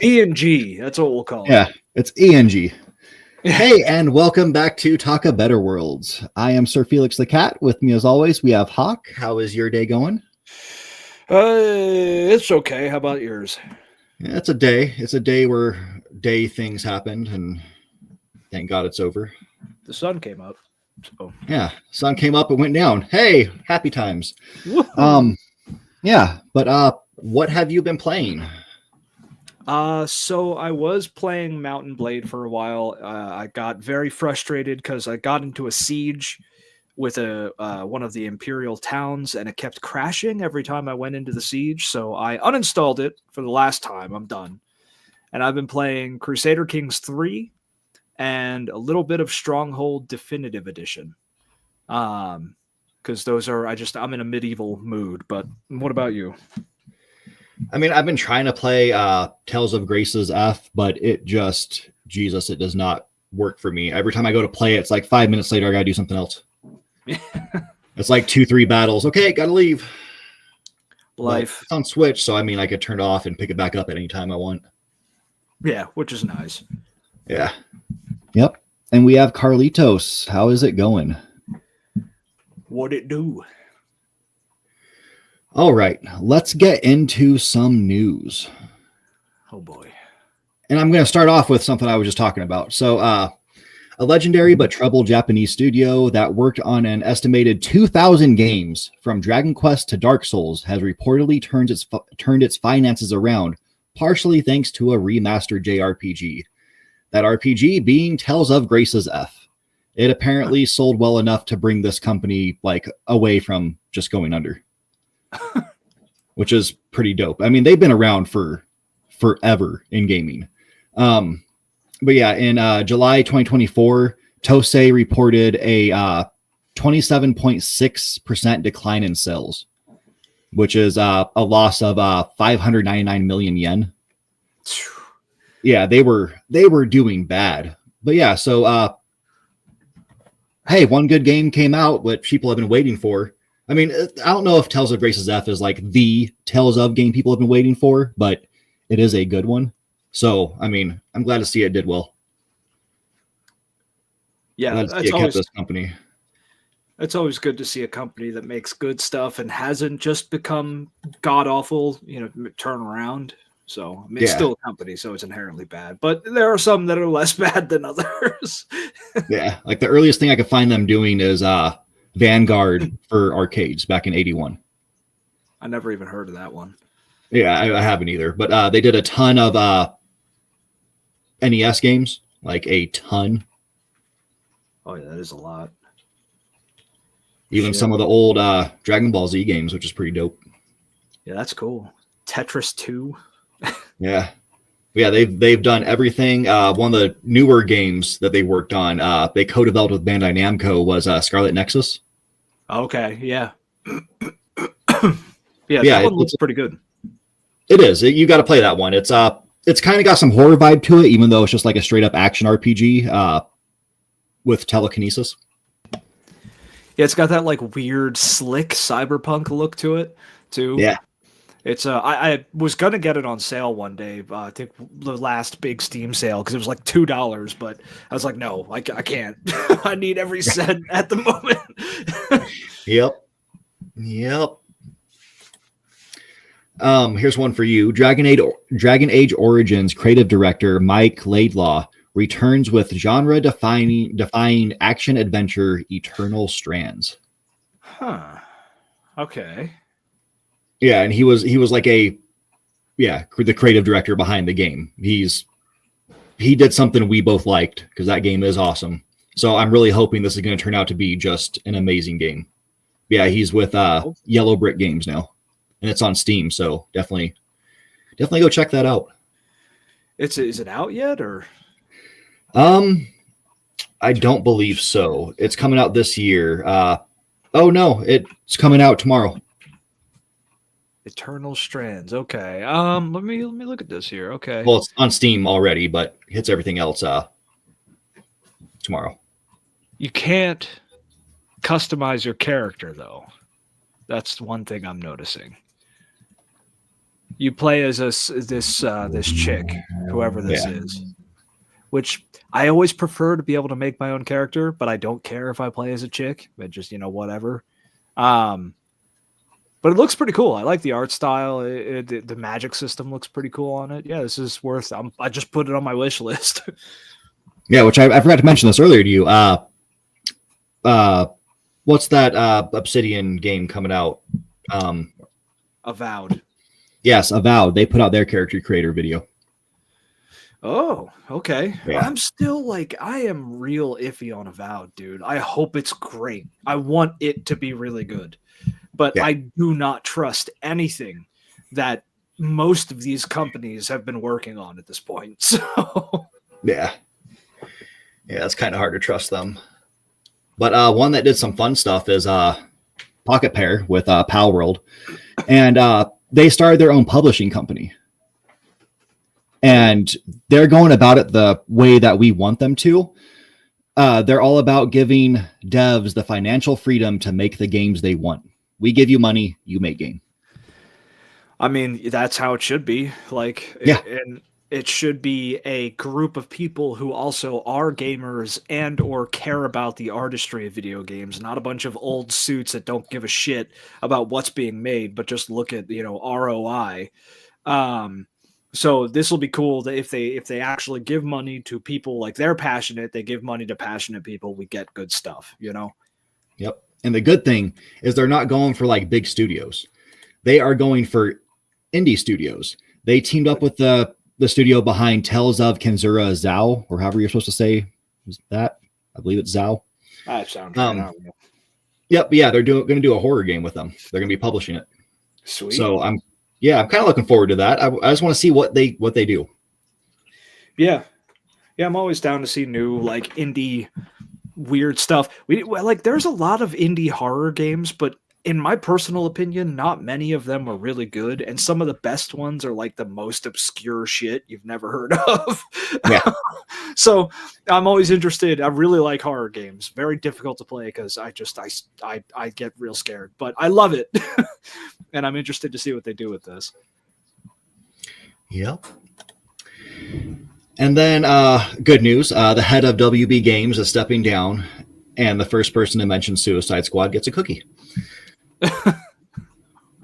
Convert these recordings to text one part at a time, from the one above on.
E&G, that's what we'll call it. Yeah, it's ENG. Hey, and welcome back to Talk a Better Worlds. I am Sir Felix the Cat. With me, as always, we have Hawk. How is your day going? It's okay. How about yours? Yeah, it's a day. It's a day where things happened, and thank God it's over. The sun came up. So. Yeah, sun came up and went down. Hey, happy times. Woo-hoo. Yeah, but what have you been playing? So I was playing Mountain Blade for a while. I got very frustrated because I got into a siege with one of the Imperial towns, and it kept crashing every time I went into the siege. So I uninstalled it for the last time. I'm done. And I've been playing Crusader Kings 3 and a little bit of Stronghold Definitive Edition. Because those are, I'm in a medieval mood. But what about you? I mean, I've been trying to play Tales of Grace's F, but it just, Jesus, it does not work for me. Every time I go to play it, it's like 5 minutes later, I got to do something else. It's like 2-3 battles. Okay, got to leave. Life. But it's on Switch, so I mean, I could turn it off and pick it back up at any time I want. Yeah, which is nice. Yeah. Yep. And we have Carlitos. How is it going? What'd it do? All right, let's get into some news. Oh, boy. And I'm going to start off with something I was just talking about. So a legendary but troubled Japanese studio that worked on an estimated 2,000 games from Dragon Quest to Dark Souls has reportedly turned its finances around, partially thanks to a remastered JRPG. That RPG being Tales of Grace's F. It apparently sold well enough to bring this company away from just going under. Which is pretty dope. I mean, they've been around for forever in gaming. But yeah, in July 2024, Tosei reported a 27.6% decline in sales, which is a loss of 599 million yen. Yeah, they were doing bad. But yeah, so hey, one good game came out, what people have been waiting for. I mean, I don't know if Tales of Grace's F is like the Tales of game people have been waiting for, but it is a good one. So, I mean, I'm glad to see it did well. Yeah, it kept this company. It's always good to see a company that makes good stuff and hasn't just become god awful, turn around. So, I mean, It's still a company, so it's inherently bad. But there are some that are less bad than others. Yeah, like the earliest thing I could find them doing is Vanguard for arcades back in 81. I never even heard of that one. Yeah, I haven't either. But they did a ton of NES games, like a ton. Oh, yeah, that is a lot. Even some of the old Dragon Ball Z games, which is pretty dope. Yeah, that's cool. Tetris 2. Yeah. Yeah, they've done everything. One of the newer games that they worked on, they co-developed with Bandai Namco, was Scarlet Nexus. Okay, yeah. That one looks pretty good. It is. You got to play that one. It's kind of got some horror vibe to it, even though it's just like a straight up action RPG with telekinesis. Yeah, it's got that like weird, slick cyberpunk look to it too. Yeah. It's I was gonna get it on sale one day. I think the last big Steam sale because it was like $2, but I was like, no, I can't. I need every cent at the moment. Yep. Here's one for you. Dragon Age Origins creative director Mike Laidlaw returns with genre-defying action-adventure Eternal Strands. Huh. Okay. Yeah, and he was like the creative director behind the game. He did something we both liked because that game is awesome. So I'm really hoping this is going to turn out to be just an amazing game. Yeah, he's with Yellow Brick Games now, and it's on Steam. So definitely go check that out. Is it out yet or? I don't believe so. It's coming out this year. Oh no, it's coming out tomorrow. Eternal Strands. Okay. Let me look at this here. Okay. Well, it's on Steam already, but hits everything else tomorrow. You can't customize your character though. That's one thing I'm noticing. You play as this chick, whoever this Yeah. is, which I always prefer to be able to make my own character, but I don't care if I play as a chick. But just whatever. But it looks pretty cool. I like the art style. The magic system looks pretty cool on it. Yeah, this is worth. I just put it on my wish list. Yeah, which I forgot to mention this earlier to you. What's that Obsidian game coming out? Avowed. Yes, Avowed. They put out their character creator video. Oh, okay. Yeah. I'm still I am real iffy on Avowed, dude. I hope it's great. I want it to be really good. But Yeah. I do not trust anything that most of these companies have been working on at this point. So Yeah, it's kind of hard to trust them. But one that did some fun stuff is Pocket Pair with Pal World, and they started their own publishing company, and they're going about it the way that we want them to. They're all about giving devs the financial freedom to make the games they want. We give you money, you make game. I mean, that's how it should be. And it should be a group of people who also are gamers and or care about the artistry of video games, not a bunch of old suits that don't give a shit about what's being made, but just look at, ROI. So this will be cool that if they actually give money to people they're passionate, they give money to passionate people, we get good stuff, Yep. And the good thing is they're not going for big studios. They are going for indie studios. They teamed up with the studio behind Tales of Kenzura Zhao, or however you're supposed to say that. I believe it's Zhao. That sounds right. Yep. Yeah, they're going to do a horror game with them. They're going to be publishing it. Sweet. So I'm kind of looking forward to that. I just want to see what they do. Yeah. I'm always down to see new indie weird stuff. There's a lot of indie horror games, but in my personal opinion, not many of them are really good, and some of the best ones are the most obscure shit you've never heard of. Yeah. So I'm always interested. I really like horror games. Very difficult to play because I get real scared, but I love it. And I'm interested to see what they do with this. Yep. And then good news, the head of WB Games is stepping down, and the first person to mention Suicide Squad gets a cookie.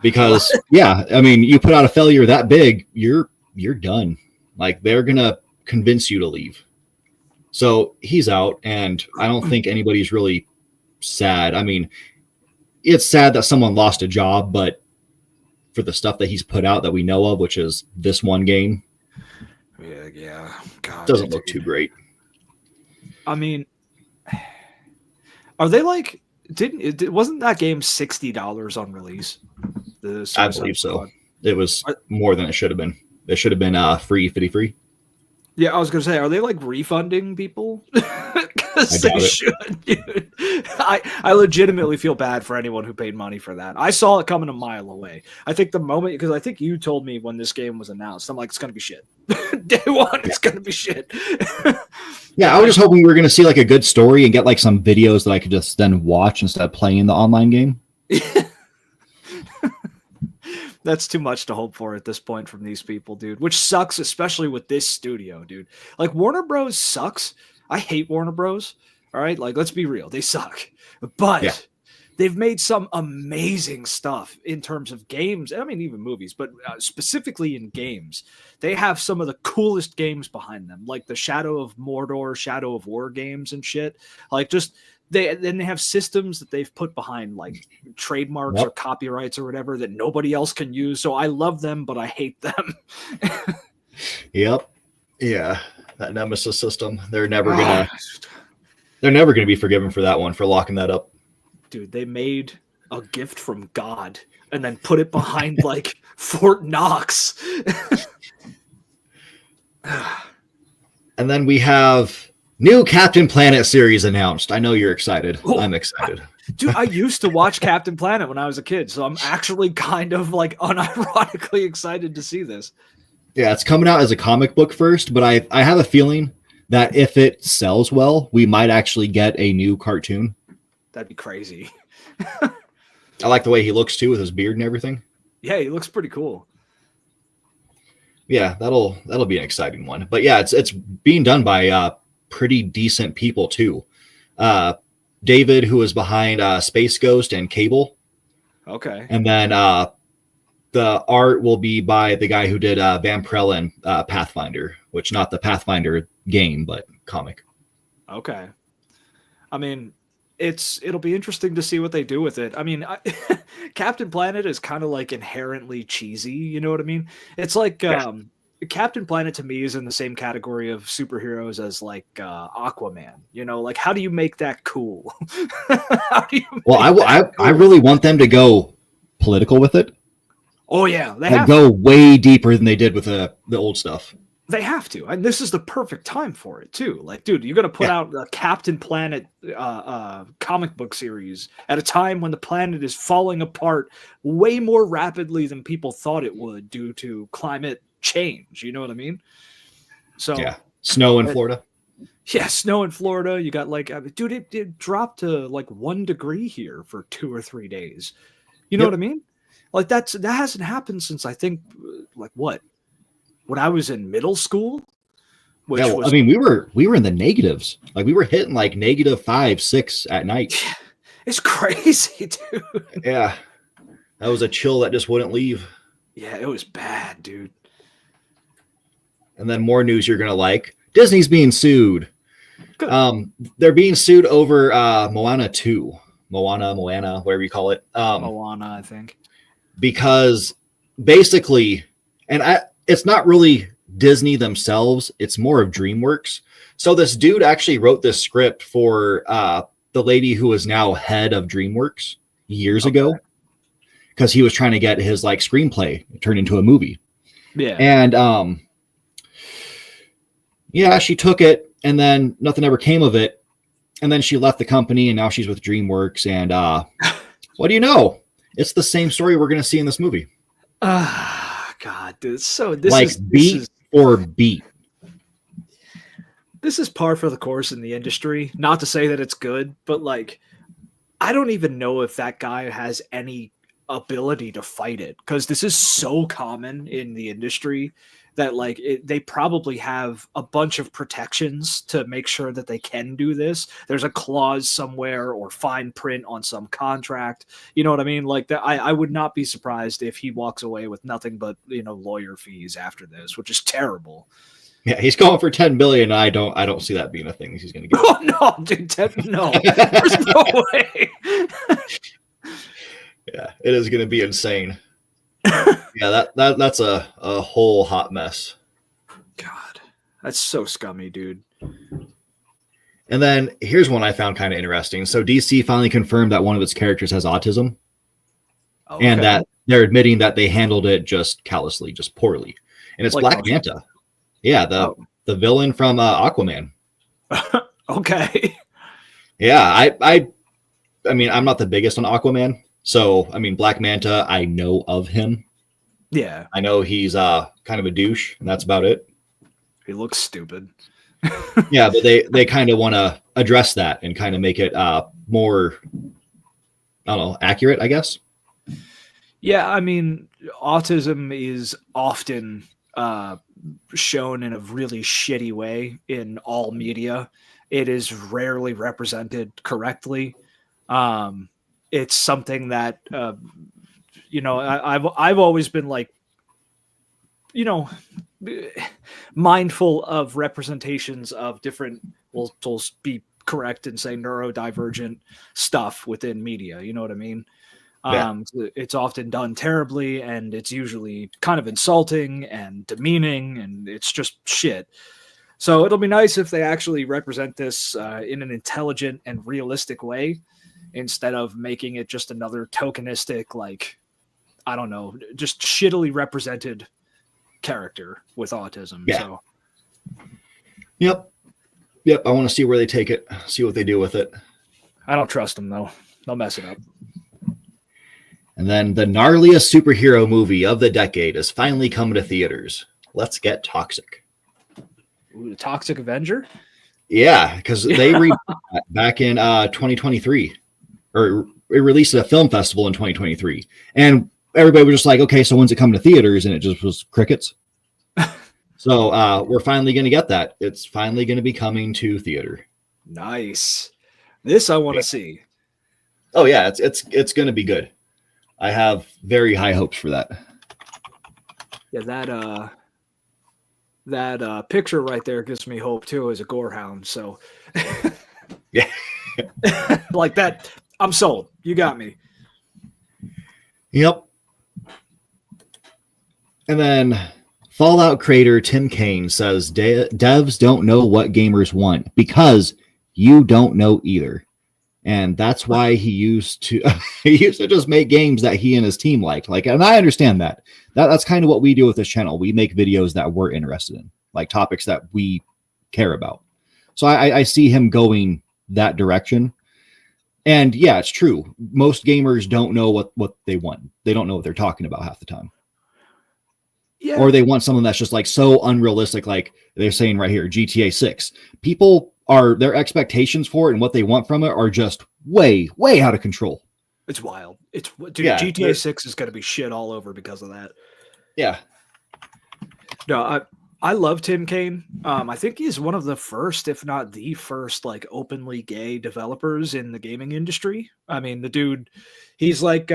Because I mean, you put out a failure that big, you're done. They're gonna convince you to leave. So he's out, and I don't think anybody's really sad. I mean, it's sad that someone lost a job, but for the stuff that he's put out that we know of, which is this one game, God, doesn't look too great. I mean, are they wasn't that game $60 on release? I believe so. It was more than it should have been. It should have been free. Yeah, I was gonna say, are they refunding people? Because they should, dude. I legitimately feel bad for anyone who paid money for that. I saw it coming a mile away. I think the moment, because I think you told me when this game was announced, I'm like, it's gonna be shit. Day one, it's gonna be shit. Yeah, I was just hoping we were gonna see a good story and get some videos that I could just then watch instead of playing the online game. That's too much to hope for at this point from these people, dude. Which sucks, especially with this studio, dude. Warner Bros. Sucks. I hate Warner Bros. All right, let's be real, they suck. But they've made some amazing stuff in terms of games. I mean, even movies, but specifically in games, they have some of the coolest games behind them, like the Shadow of Mordor, Shadow of War games and shit. They have systems that they've put behind trademarks or copyrights or whatever that nobody else can use. So I love them, but I hate them. Yep. Yeah. That Nemesis system. They're never gonna be forgiven for that one, for locking that up. Dude, they made a gift from God and then put it behind Fort Knox. And then we have new Captain Planet series announced. I know you're excited. Oh, I'm excited. Dude, I used to watch Captain Planet when I was a kid, so I'm actually kind of unironically excited to see this. Yeah, it's coming out as a comic book first, but I have a feeling that if it sells well, we might actually get a new cartoon. That'd be crazy. I like the way he looks too with his beard and everything. Yeah, he looks pretty cool. Yeah, that'll be an exciting one. But yeah, it's being done by pretty decent people too. David, who was behind Space Ghost and Cable, Okay. and then the art will be by the guy who did Van Prellen Pathfinder, which not the Pathfinder game, but comic. Okay. I mean, it'll be interesting to see what they do with it. I mean, Captain Planet is kind of like inherently cheesy, you know what I mean? It's like Captain Planet to me is in the same category of superheroes as like Aquaman. You know, like how do you make that cool? How do you Well, I really want them to go political with it. Oh yeah, they Like, have go way deeper than they did with the old stuff. They have to, and this is the perfect time for it too. Like, dude, you're gonna put out a Captain Planet comic book series at a time when the planet is falling apart way more rapidly than people thought it would due to climate change. You know what I mean? So yeah, snow in Florida. Yeah, snow in Florida. You got like, dude, it dropped to like 1 degree here for 2 or 3 days. You know what I mean? Like that hasn't happened since I think like what? When I was in middle school, which yeah, well, was, I mean, we were in the negatives. Like we were hitting like -5, 6 at night. It's crazy, dude. Yeah, that was a chill that just wouldn't leave. Yeah, it was bad, dude. And then more news you're gonna like. Disney's being sued. Good. They're being sued over Moana 2. Moana, whatever you call it. Moana, I think. Because basically, it's not really Disney themselves, it's more of DreamWorks. So this dude actually wrote this script for the lady who is now head of DreamWorks years ago, because he was trying to get his like screenplay turned into a movie. Yeah. And yeah, she took it and then nothing ever came of it. And then she left the company and now she's with DreamWorks. And what do you know? It's the same story we're going to see in this movie. God, dude. So this like is beat for beat. This is par for the course in the industry. Not to say that it's good, but like, I don't even know if that guy has any ability to fight it, because this is so common in the industry that like they probably have a bunch of protections to make sure that they can do this. There's a clause somewhere or fine print on some contract. You know what I mean? Like that, I would not be surprised if he walks away with nothing but, you know, lawyer fees after this, which is terrible. Yeah, he's going for 10 billion. I don't see that being a thing he's going to get. Oh no, dude, no, there's no way. Yeah, it is going to be insane. Yeah, that's a whole hot mess. God, that's so scummy, dude. And then here's one I found kind of interesting. So DC finally confirmed that one of its characters has autism, and that they're admitting that they handled it just callously, just poorly. And it's like Black Manta. Yeah, the villain from Aquaman. Okay. Yeah, I mean, I'm not the biggest on Aquaman. So, I mean, Black Manta, I know of him. Yeah. I know he's kind of a douche, and that's about it. He looks stupid. Yeah, but they kind of want to address that and kind of make it more, I don't know, accurate, I guess. Yeah, I mean, autism is often shown in a really shitty way in all media. It is rarely represented correctly. It's something that you know, I've always been like, you know, mindful of representations of different, we'll be correct and say neurodivergent stuff within media. You know what I mean? Yeah. It's often done terribly, and it's usually kind of insulting and demeaning, and it's just shit. So it'll be nice if they actually represent this in an intelligent and realistic way, instead of making it just another tokenistic, like, I don't know, just shittily represented character with autism. Yeah. So. Yep. I want to see where they take it, see what they do with it. I don't trust them, though. They'll mess it up. And then the gnarliest superhero movie of the decade is finally coming to theaters. Let's Get Toxic. Ooh, the Toxic Avenger? Yeah, because they back in 2023, or it released at a film festival in 2023. And everybody was just like, okay, so when's it coming to theaters? And it just was crickets. So we're finally going to get that. It's finally going to be coming to theater. Nice. This I want to see. Oh yeah, it's going to be good. I have very high hopes for that. Yeah, that picture right there gives me hope too as a gorehound. So Yeah. like that, I'm sold. You got me. Yep. And then Fallout creator Tim Kaine says devs don't know what gamers want because you don't know either. And that's why he used to just make games that he and his team liked. Like, and I understand that. That's kind of what we do with this channel. We make videos that we're interested in, like topics that we care about. So I see him going that direction. And yeah, it's true. Most gamers don't know what they want. They don't know what they're talking about half the time. Yeah. Or they want something that's just like so unrealistic, like they're saying right here, GTA 6. Their expectations for it and what they want from it are just way, way out of control. It's wild. GTA 6 is going to be shit all over because of that. Yeah. No, I love Tim Kaine. I think he's one of the first, if not the first, like openly gay developers in the gaming industry. I mean, the dude, he's like,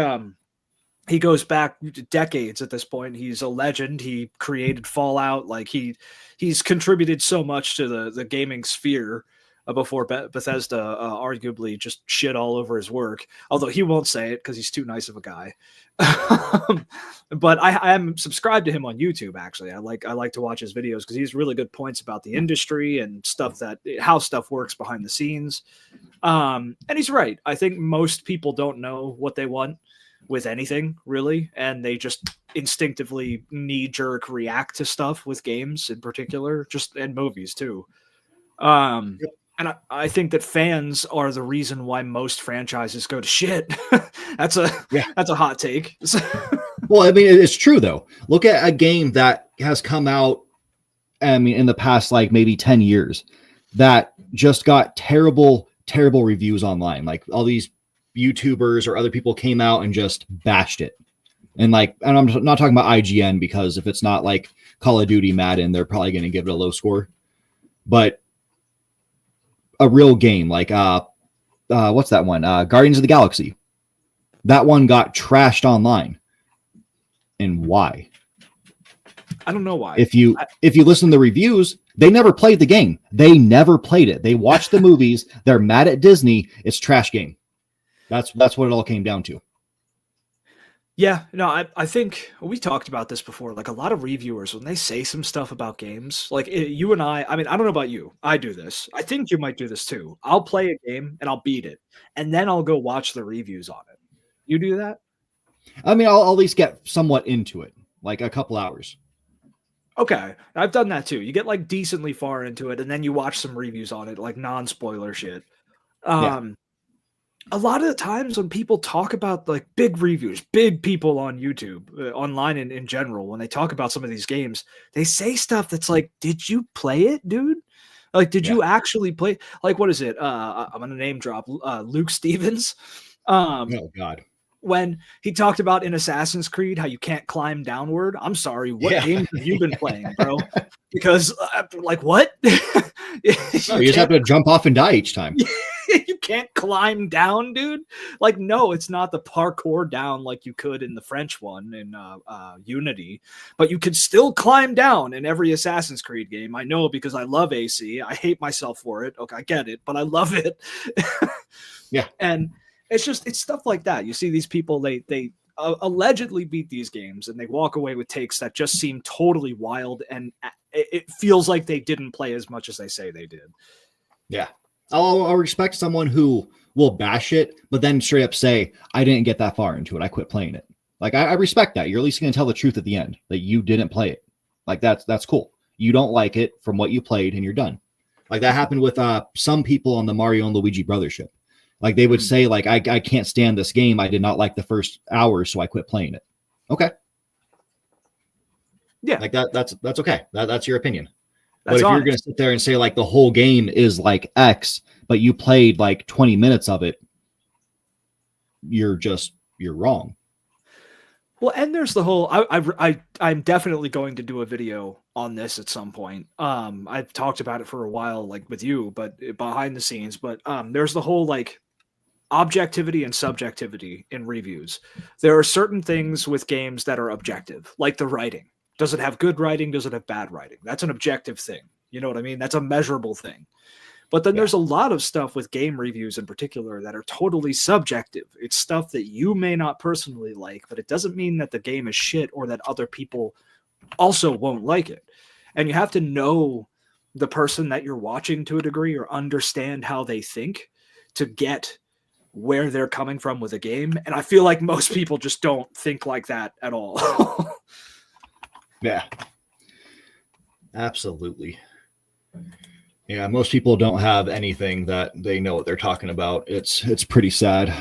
he goes back decades at this point. He's a legend. He created Fallout. Like he's contributed so much to the gaming sphere before Bethesda arguably just shit all over his work. Although he won't say it because he's too nice of a guy. But I am subscribed to him on YouTube. Actually, I like to watch his videos because he has really good points about the industry and how stuff works behind the scenes. And he's right. I think most people don't know what they want with anything really, and they just instinctively knee-jerk react to stuff with games in particular, and movies too. And I think that fans are the reason why most franchises go to shit. That's a hot take. Well, I mean, it's true though. Look at a game that has come out, I mean, in the past like maybe 10 years that just got terrible reviews online. Like all these YouTubers or other people came out and just bashed it. And I'm not talking about IGN because if it's not like Call of Duty, Madden, they're probably going to give it a low score. But a real game like what's that one? Guardians of the Galaxy. That one got trashed online. And why? I don't know why. If you listen to the reviews, they never played the game. They never played it. They watched the movies. They're mad at Disney. It's trash game. That's what it all came down to. Yeah, no, I think we talked about this before. Like a lot of reviewers, when they say some stuff about games, like you and I mean, I don't know about you. I do this. I think you might do this too. I'll play a game and I'll beat it. And then I'll go watch the reviews on it. You do that? I mean, I'll at least get somewhat into it, like a couple hours. Okay, I've done that too. You get like decently far into it and then you watch some reviews on it, like non-spoiler shit. A lot of the times when people talk about like big reviews, big people on YouTube, online in general, when they talk about some of these games, they say stuff that's like, did you play it, dude? Like, did you actually play? Like, what is it? I'm going to name drop Luke Stevens. Oh, God. When he talked about in Assassin's Creed how you can't climb downward. I'm sorry, what games have you been playing, bro? Because, like, what? You just have to jump off and die each time. You can't climb down, dude. Like, no, it's not the parkour down like you could in the French one in Unity, but you could still climb down in every Assassin's Creed game. I know because I love AC. I hate myself for it. Okay, I get it, but I love it. Yeah. And it's stuff like that. You see these people, they allegedly beat these games and they walk away with takes that just seem totally wild. And it feels like they didn't play as much as they say they did. Yeah. I'll respect someone who will bash it, but then straight up say, I didn't get that far into it. I quit playing it. Like, I respect that. You're at least going to tell the truth at the end that you didn't play it. Like, that's cool. You don't like it from what you played and you're done. Like that happened with some people on the Mario and Luigi Brothership. Like they would say, like, I can't stand this game. I did not like the first hour, so I quit playing it. Okay. Yeah. Like that's okay. That's your opinion. That's but if you're going to sit there and say like the whole game is like X, but you played like 20 minutes of it, you're wrong. Well, and there's the whole. I'm definitely going to do a video on this at some point. I've talked about it for a while, like with you, but behind the scenes. But there's the whole like objectivity and subjectivity in reviews. There are certain things with games that are objective, like the writing. Does it have good writing? Does it have bad writing? That's an objective thing. You know what I mean? That's a measurable thing. But then there's a lot of stuff with game reviews in particular that are totally subjective. It's stuff that you may not personally like, but it doesn't mean that the game is shit or that other people also won't like it. And you have to know the person that you're watching to a degree or understand how they think to get where they're coming from with a game. And I feel like most people just don't think like that at all. Yeah. Absolutely. Yeah, most people don't have anything that they know what they're talking about. It's pretty sad.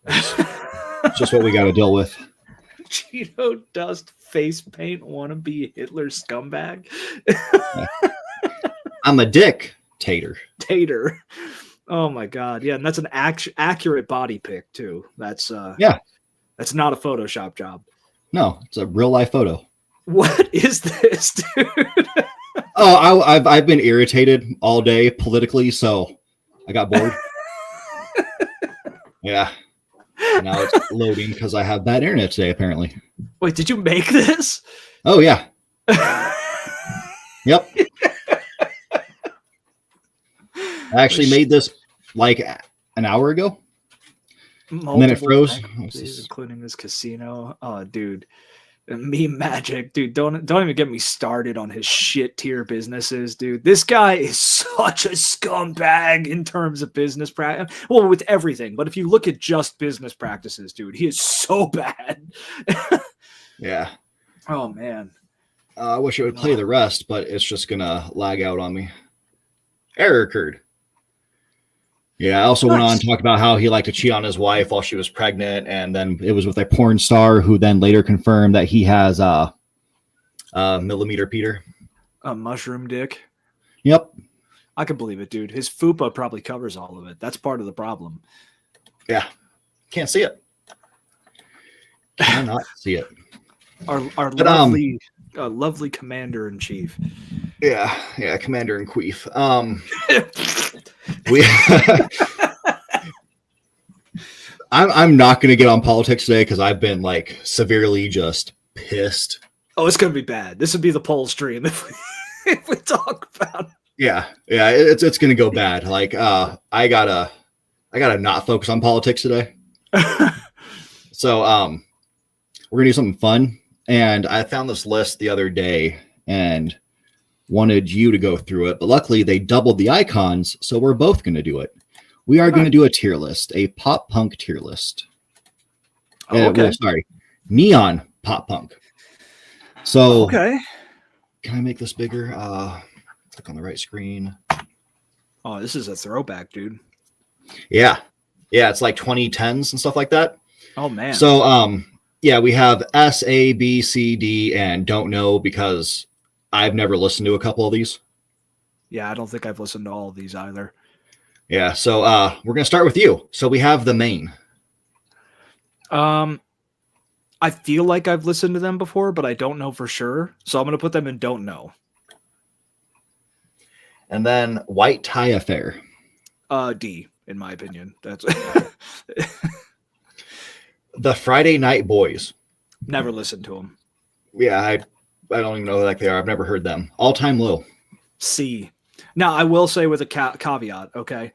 It's just what we got to deal with. Cheeto dust face paint wannabe Hitler scumbag. Yeah. I'm a dictator. Tater. Oh my god. Yeah, and that's an accurate body pic too. That's that's not a Photoshop job. No, it's a real life photo. What is this, dude? Oh, I've been irritated all day politically, so I got bored. Yeah. Now it's loading because I have bad internet today, apparently. Wait, did you make this? Oh, yeah. Yep. I actually made this like an hour ago. And then it froze. Including this casino. Oh, dude. Meme magic, dude. Don't even get me started on his shit tier businesses, dude. This guy is such a scumbag in terms of business practice. Well, with everything, but if you look at just business practices, dude, he is so bad. Yeah. Oh man. I wish it would play the rest, but it's just gonna lag out on me. Error occurred. Yeah, I also went on to talk about how he liked to cheat on his wife while she was pregnant, and then it was with a porn star who then later confirmed that he has millimeter Peter. A mushroom dick. Yep. I can believe it, dude. His fupa probably covers all of it. That's part of the problem. Yeah. Can't see it. Cannot see it. Our lovely commander in chief. Yeah, commander in chief. We I'm not going to get on politics today because I've been like severely just pissed. Oh, it's going to be bad. This would be the poll stream if we talk about it. Yeah, it's going to go bad. Like I gotta not focus on politics today. So we're gonna do something fun, and I found this list the other day and wanted you to go through it, but luckily they doubled the icons, so we're both going to do it. We are going to do a tier list, a pop punk tier list. Okay. Neon pop punk. So, okay. Can I make this bigger? Click on the right screen. Oh, this is a throwback, dude. Yeah, it's like 2010s and stuff like that. Oh man. So, we have S, A, B, C, D, and don't know because I've never listened to a couple of these. Yeah, I don't think I've listened to all of these either. Yeah, so we're going to start with you. So we have the main. I feel like I've listened to them before, but I don't know for sure. So I'm going to put them in don't know. And then White Tie Affair. D, in my opinion. That's The Friday Night Boys. Never listened to them. Yeah, I don't even know who they are. I've never heard them. All Time Low. C. Now, I will say with a caveat, okay?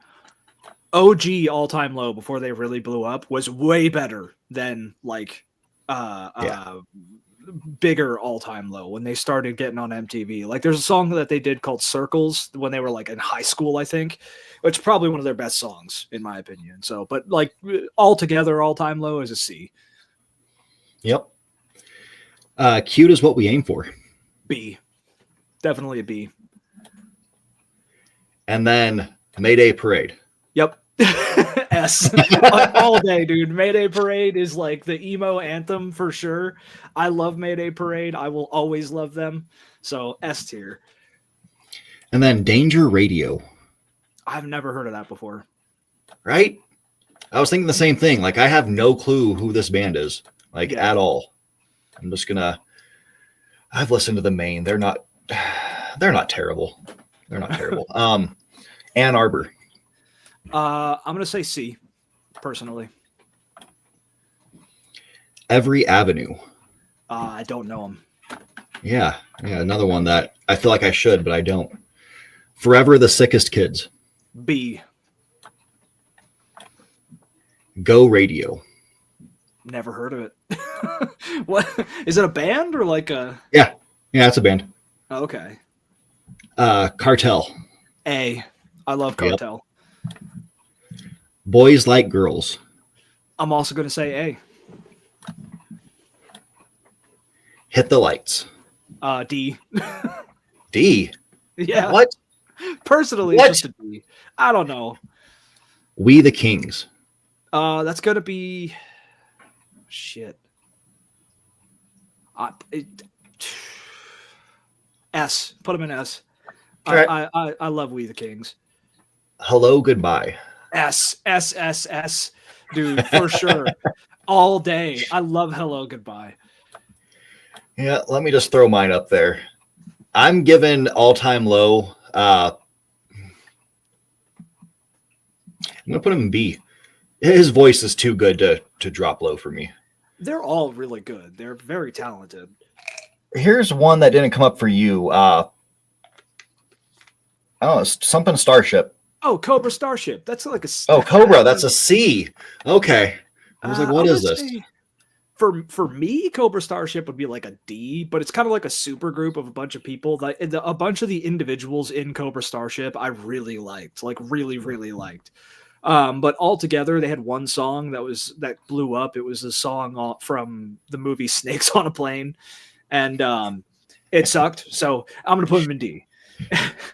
OG All Time Low, before they really blew up, was way better than, like, bigger All Time Low when they started getting on MTV. Like, there's a song that they did called Circles when they were, like, in high school, I think, which is probably one of their best songs, in my opinion. So, but, like, altogether, All Time Low is a C. Yep. Cute is what we aim for. B. Definitely a B. And then Mayday Parade. Yep. S. All day, dude. Mayday Parade is like the emo anthem for sure. I love Mayday Parade. I will always love them. So S tier. And then Danger Radio. I've never heard of that before. Right? I was thinking the same thing. Like, I have no clue who this band is, like, at all. I've listened to the main. They're not terrible. They're not terrible. Ann Arbor. I'm gonna say C, personally. Every Avenue. I don't know them. Yeah, another one that I feel like I should, but I don't. Forever the Sickest Kids. B. Go Radio. Never heard of it. What is it? A band or like a? Yeah, it's a band. Okay. Cartel. A. I love Cartel. Yep. Boys Like Girls. I'm also going to say A. Hit the Lights. D. D. Yeah. What? Personally, What? it's just a D. I don't know. We the Kings. That's going to be shit. S. Put them in S. Right. I love We the Kings. Hello, Goodbye. S. Dude, for sure. All day. I love Hello, Goodbye. Yeah, let me just throw mine up there. I'm giving All Time Low. I'm going to put him in B. His voice is too good to drop low for me. They're all really good. They're very talented. Here's one that didn't come up for you. Something Starship. Oh, Cobra Starship. That's like a... Oh, Cobra. That's a C. Okay. I was like, what is this? For me, Cobra Starship would be like a D, but it's kind of like a super group of a bunch of people. A bunch of the individuals in Cobra Starship I really liked. Like, really, really liked. But altogether, they had one song that blew up. It was a song from the movie Snakes on a Plane. And it sucked. So I'm going to put them in D.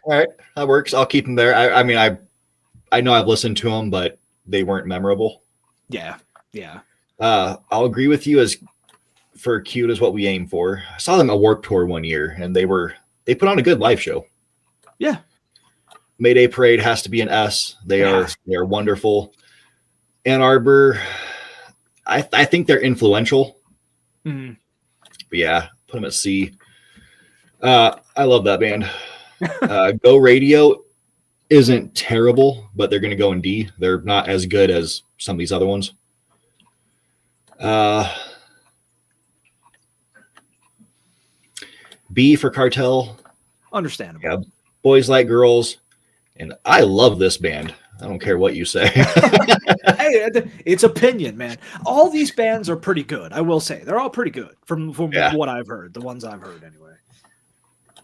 All right, that works. I'll keep them there. I mean, I know I've listened to them, but they weren't memorable. Yeah. I'll agree with you. As for cute is what we aim for. I saw them at Warped Tour one year, and they put on a good live show. Yeah. Mayday Parade has to be an S. They are wonderful. Ann Arbor, I think they're influential. Mm-hmm. But yeah, put them at C. I love that band. Go Radio isn't terrible, but they're going to go in D. They're not as good as some of these other ones. B for Cartel. Understandable. Yeah, Boys Like Girls. And I love this band. I don't care what you say. Hey, it's opinion, man. All these bands are pretty good. I will say they're all pretty good from what I've heard. The ones I've heard, anyway.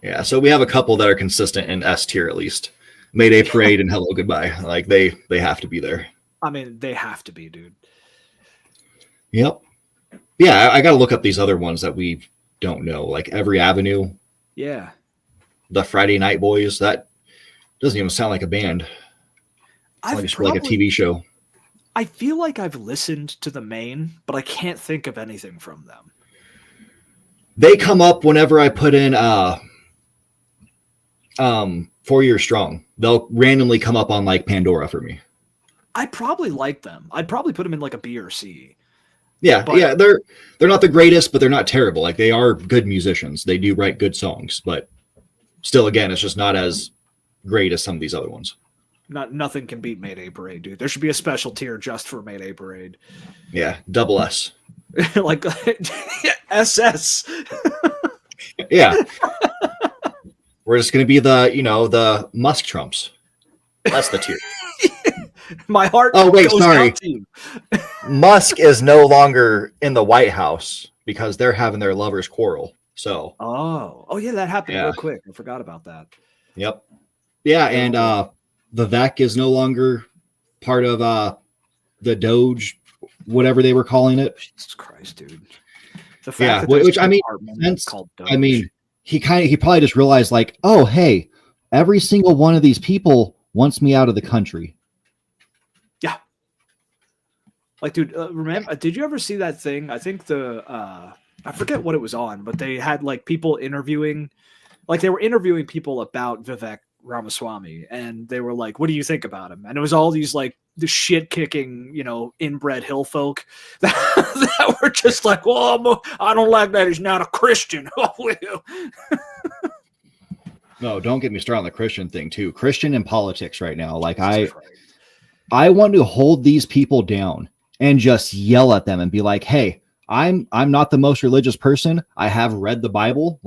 Yeah, so we have a couple that are consistent in S tier at least. Mayday Parade and Hello Goodbye. Like they have to be there. I mean, they have to be, dude. Yep. Yeah, I got to look up these other ones that we don't know, like Every Avenue. Yeah. The Friday Night Boys. That doesn't even sound like a band. It's like a TV show. I feel like I've listened to the main, but I can't think of anything from them. They come up whenever I put in 4 Years Strong. They'll randomly come up on like Pandora for me. I probably like them. I'd probably put them in like a B or C. Yeah, they're not the greatest, but they're not terrible. Like they are good musicians. They do write good songs, but still, again, it's just not as great as some of these other ones. Nothing can beat Mayday Parade, dude. There should be a special tier just for Mayday Parade. Yeah, double S. Like SS. Yeah. We're just gonna be the Musk Trumps. That's the tier. My heart. Oh wait, sorry. Musk is no longer in the White House because they're having their lovers quarrel. So. Oh yeah, that happened real quick. I forgot about that. Yep. Yeah, and Vivek is no longer part of the Doge, whatever they were calling it. Jesus Christ, dude. The fact that which I mean, called Doge. I mean, he probably just realized like, oh hey, every single one of these people wants me out of the country. Yeah. Like, dude, remember? Did you ever see that thing? I think I forget what it was on, but they had like people interviewing, like they were interviewing people about Vivek Ramaswamy, and they were like, "What do you think about him?" And it was all these like the shit kicking, inbred hill folk that were just like, well, I don't like that. He's not a Christian. No, don't get me started on the Christian thing too. Christian in politics right now. Like I want to hold these people down and just yell at them and be like, hey, I'm not the most religious person. I have read the Bible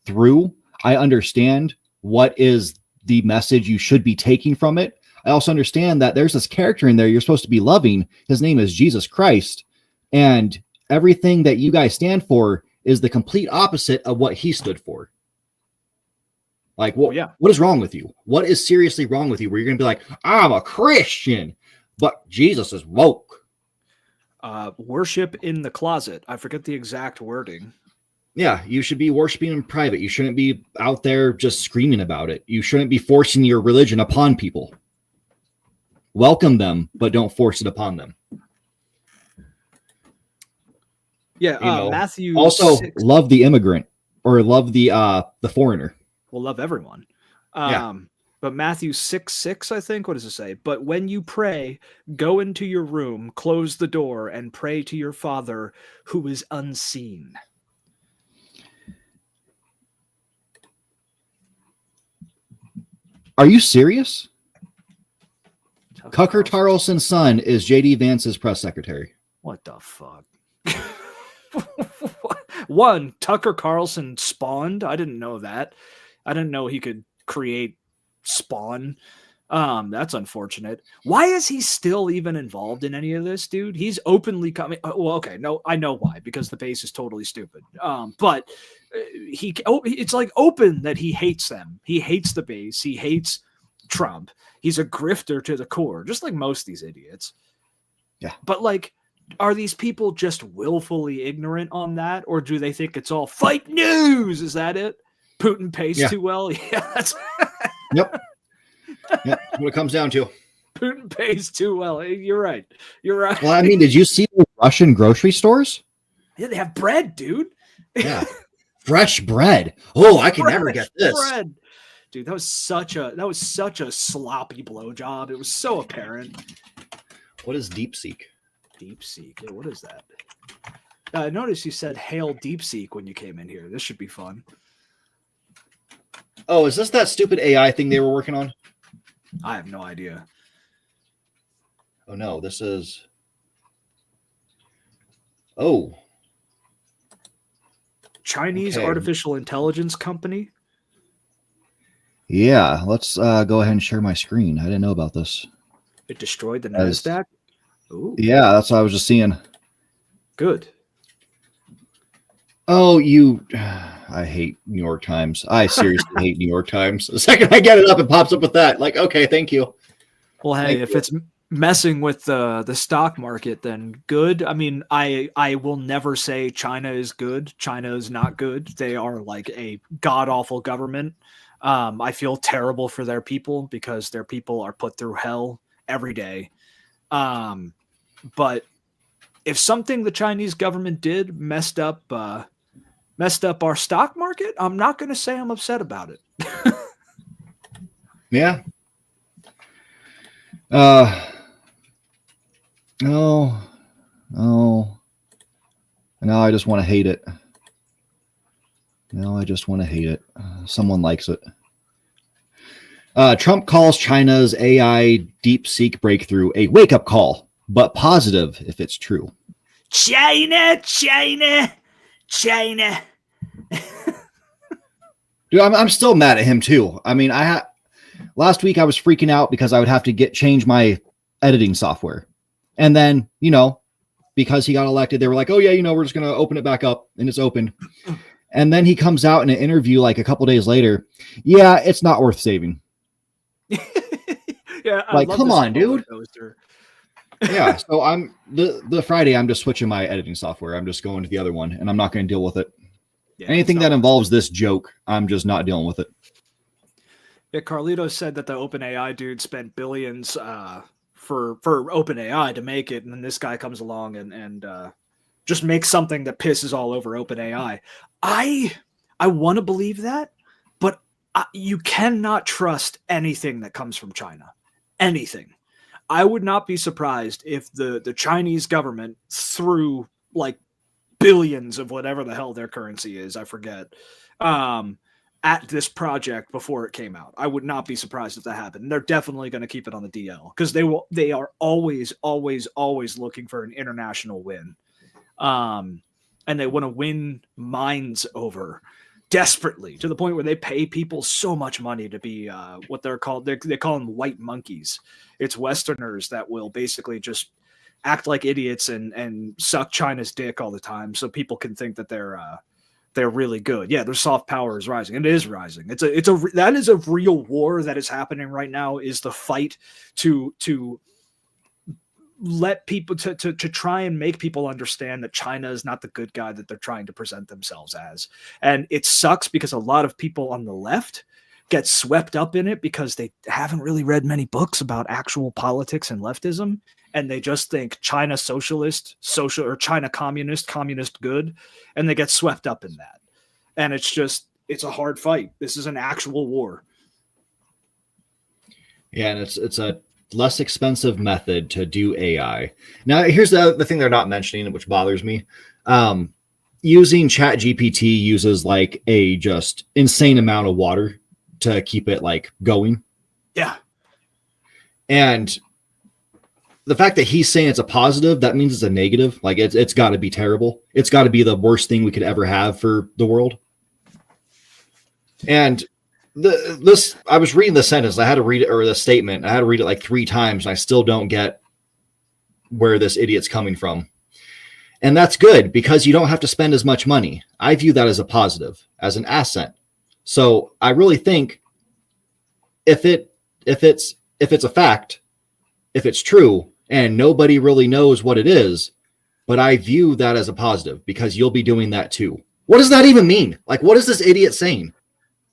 through. I understand what is the message you should be taking from it. I also understand that there's this character in there you're supposed to be loving. His name is Jesus Christ. And everything that you guys stand for is the complete opposite of what he stood for. What is wrong with you? What is seriously wrong with you where you're going to be like, I'm a Christian, but Jesus is woke? Worship in the closet. I forget the exact wording. Yeah, you should be worshiping in private. You shouldn't be out there just screaming about it. You shouldn't be forcing your religion upon people. Welcome them, but don't force it upon them. Yeah, Matthew also 6. Love the immigrant or love the foreigner. We'll love everyone. Yeah. But Matthew 6:6, I think. What does it say? But when you pray, go into your room, close the door, and pray to your Father who is unseen. Are you serious? Tucker Carlson's son is J.D. Vance's press secretary. What the fuck? One, Tucker Carlson spawned. I didn't know that. I didn't know he could create spawn. That's unfortunate. Why is he still even involved in any of this, dude? He's openly coming. Well, okay, no, I know why, because the base is totally stupid. But it's like open that he hates them. He hates the base. He hates Trump. He's a grifter to the core, just like most of these idiots. Yeah. But are these people just willfully ignorant on that, or do they think it's all fake news? Is that it? Putin pays too well. Yeah, that's. Yep. Yep. What it comes down to. Putin pays too well. You're right. You're right. Well, I mean, did you see the Russian grocery stores? Yeah, they have bread, dude. Yeah. Fresh bread. Oh, I can never get this. Bread. Dude, that was such a sloppy blowjob. It was so apparent. What is DeepSeek? DeepSeek. Yeah, what is that? I noticed you said Hale DeepSeek when you came in here. This should be fun. Oh, is this that stupid AI thing they were working on? I have no idea. Oh, no, this is... Oh. Chinese artificial intelligence company? Yeah, let's go ahead and share my screen. I didn't know about this. It destroyed the NASDAQ? Ooh. Yeah, that's what I was just seeing. Good. Oh, I hate New York Times. I seriously hate New York Times. The second I get it up, it pops up with that. Okay, thank you. Well, hey, if it's messing with the stock market, then good. I mean, I will never say China is good. China is not good. They are a god-awful government. I feel terrible for their people because their people are put through hell every day. But if something the Chinese government did messed up our stock market, I'm not going to say I'm upset about it. Yeah. No, I just want to hate it. No, I just want to hate it. Someone likes it. Trump calls China's AI DeepSeek breakthrough a wake-up call, but positive if it's true. China. Dude, I'm still mad at him too. I mean, last week I was freaking out because I would have to change my editing software. And then, because he got elected, they were like, oh yeah, we're just going to open it back up, and it's opened. And then he comes out in an interview a couple days later. Yeah, it's not worth saving. Yeah, come on, dude. Yeah, so I'm the Friday I'm just switching my editing software. I'm just going to the other one, and I'm not going to deal with it. Yeah, anything that involves this joke, I'm just not dealing with it. Yeah, Carlito said that the OpenAI dude spent billions for OpenAI to make it, and then this guy comes along and just makes something that pisses all over OpenAI. I want to believe that, but you cannot trust anything that comes from China. Anything. I would not be surprised if the Chinese government threw like billions of whatever the hell their currency is, I forget, at this project before it came out. I would not be surprised if that happened. And they're definitely going to keep it on the DL because they are always looking for an international win. And they want to win minds over desperately to the point where they pay people so much money to be what they're called. They call them white monkeys. It's Westerners that will basically just act like idiots and suck China's dick all the time, so people can think that they're really good. Yeah, their soft power is rising. It is rising. That is a real war that is happening right now. Is the fight to let people to try and make people understand that China is not the good guy that they're trying to present themselves as. And it sucks because a lot of people on the left get swept up in it because they haven't really read many books about actual politics and leftism. And they just think China socialist, or China communist good. And they get swept up in that. And it's a hard fight. This is an actual war. Yeah. And it's a less expensive method to do AI. Now, here's the thing they're not mentioning, which bothers me. Using ChatGPT uses like a just insane amount of water to keep it like going. Yeah. And the fact that he's saying it's a positive, that means it's a negative. Like it's got to be terrible. It's got to be the worst thing we could ever have for the world. And I was reading the sentence. I had to read it, or the statement. I had to read it like 3 times, and I still don't get where this idiot's coming from. And that's good because you don't have to spend as much money. I view that as a positive, as an asset. So I really think if it's a fact, if it's true, and nobody really knows what it is, but I view that as a positive because you'll be doing that too. What does that even mean? Like, what is this idiot saying?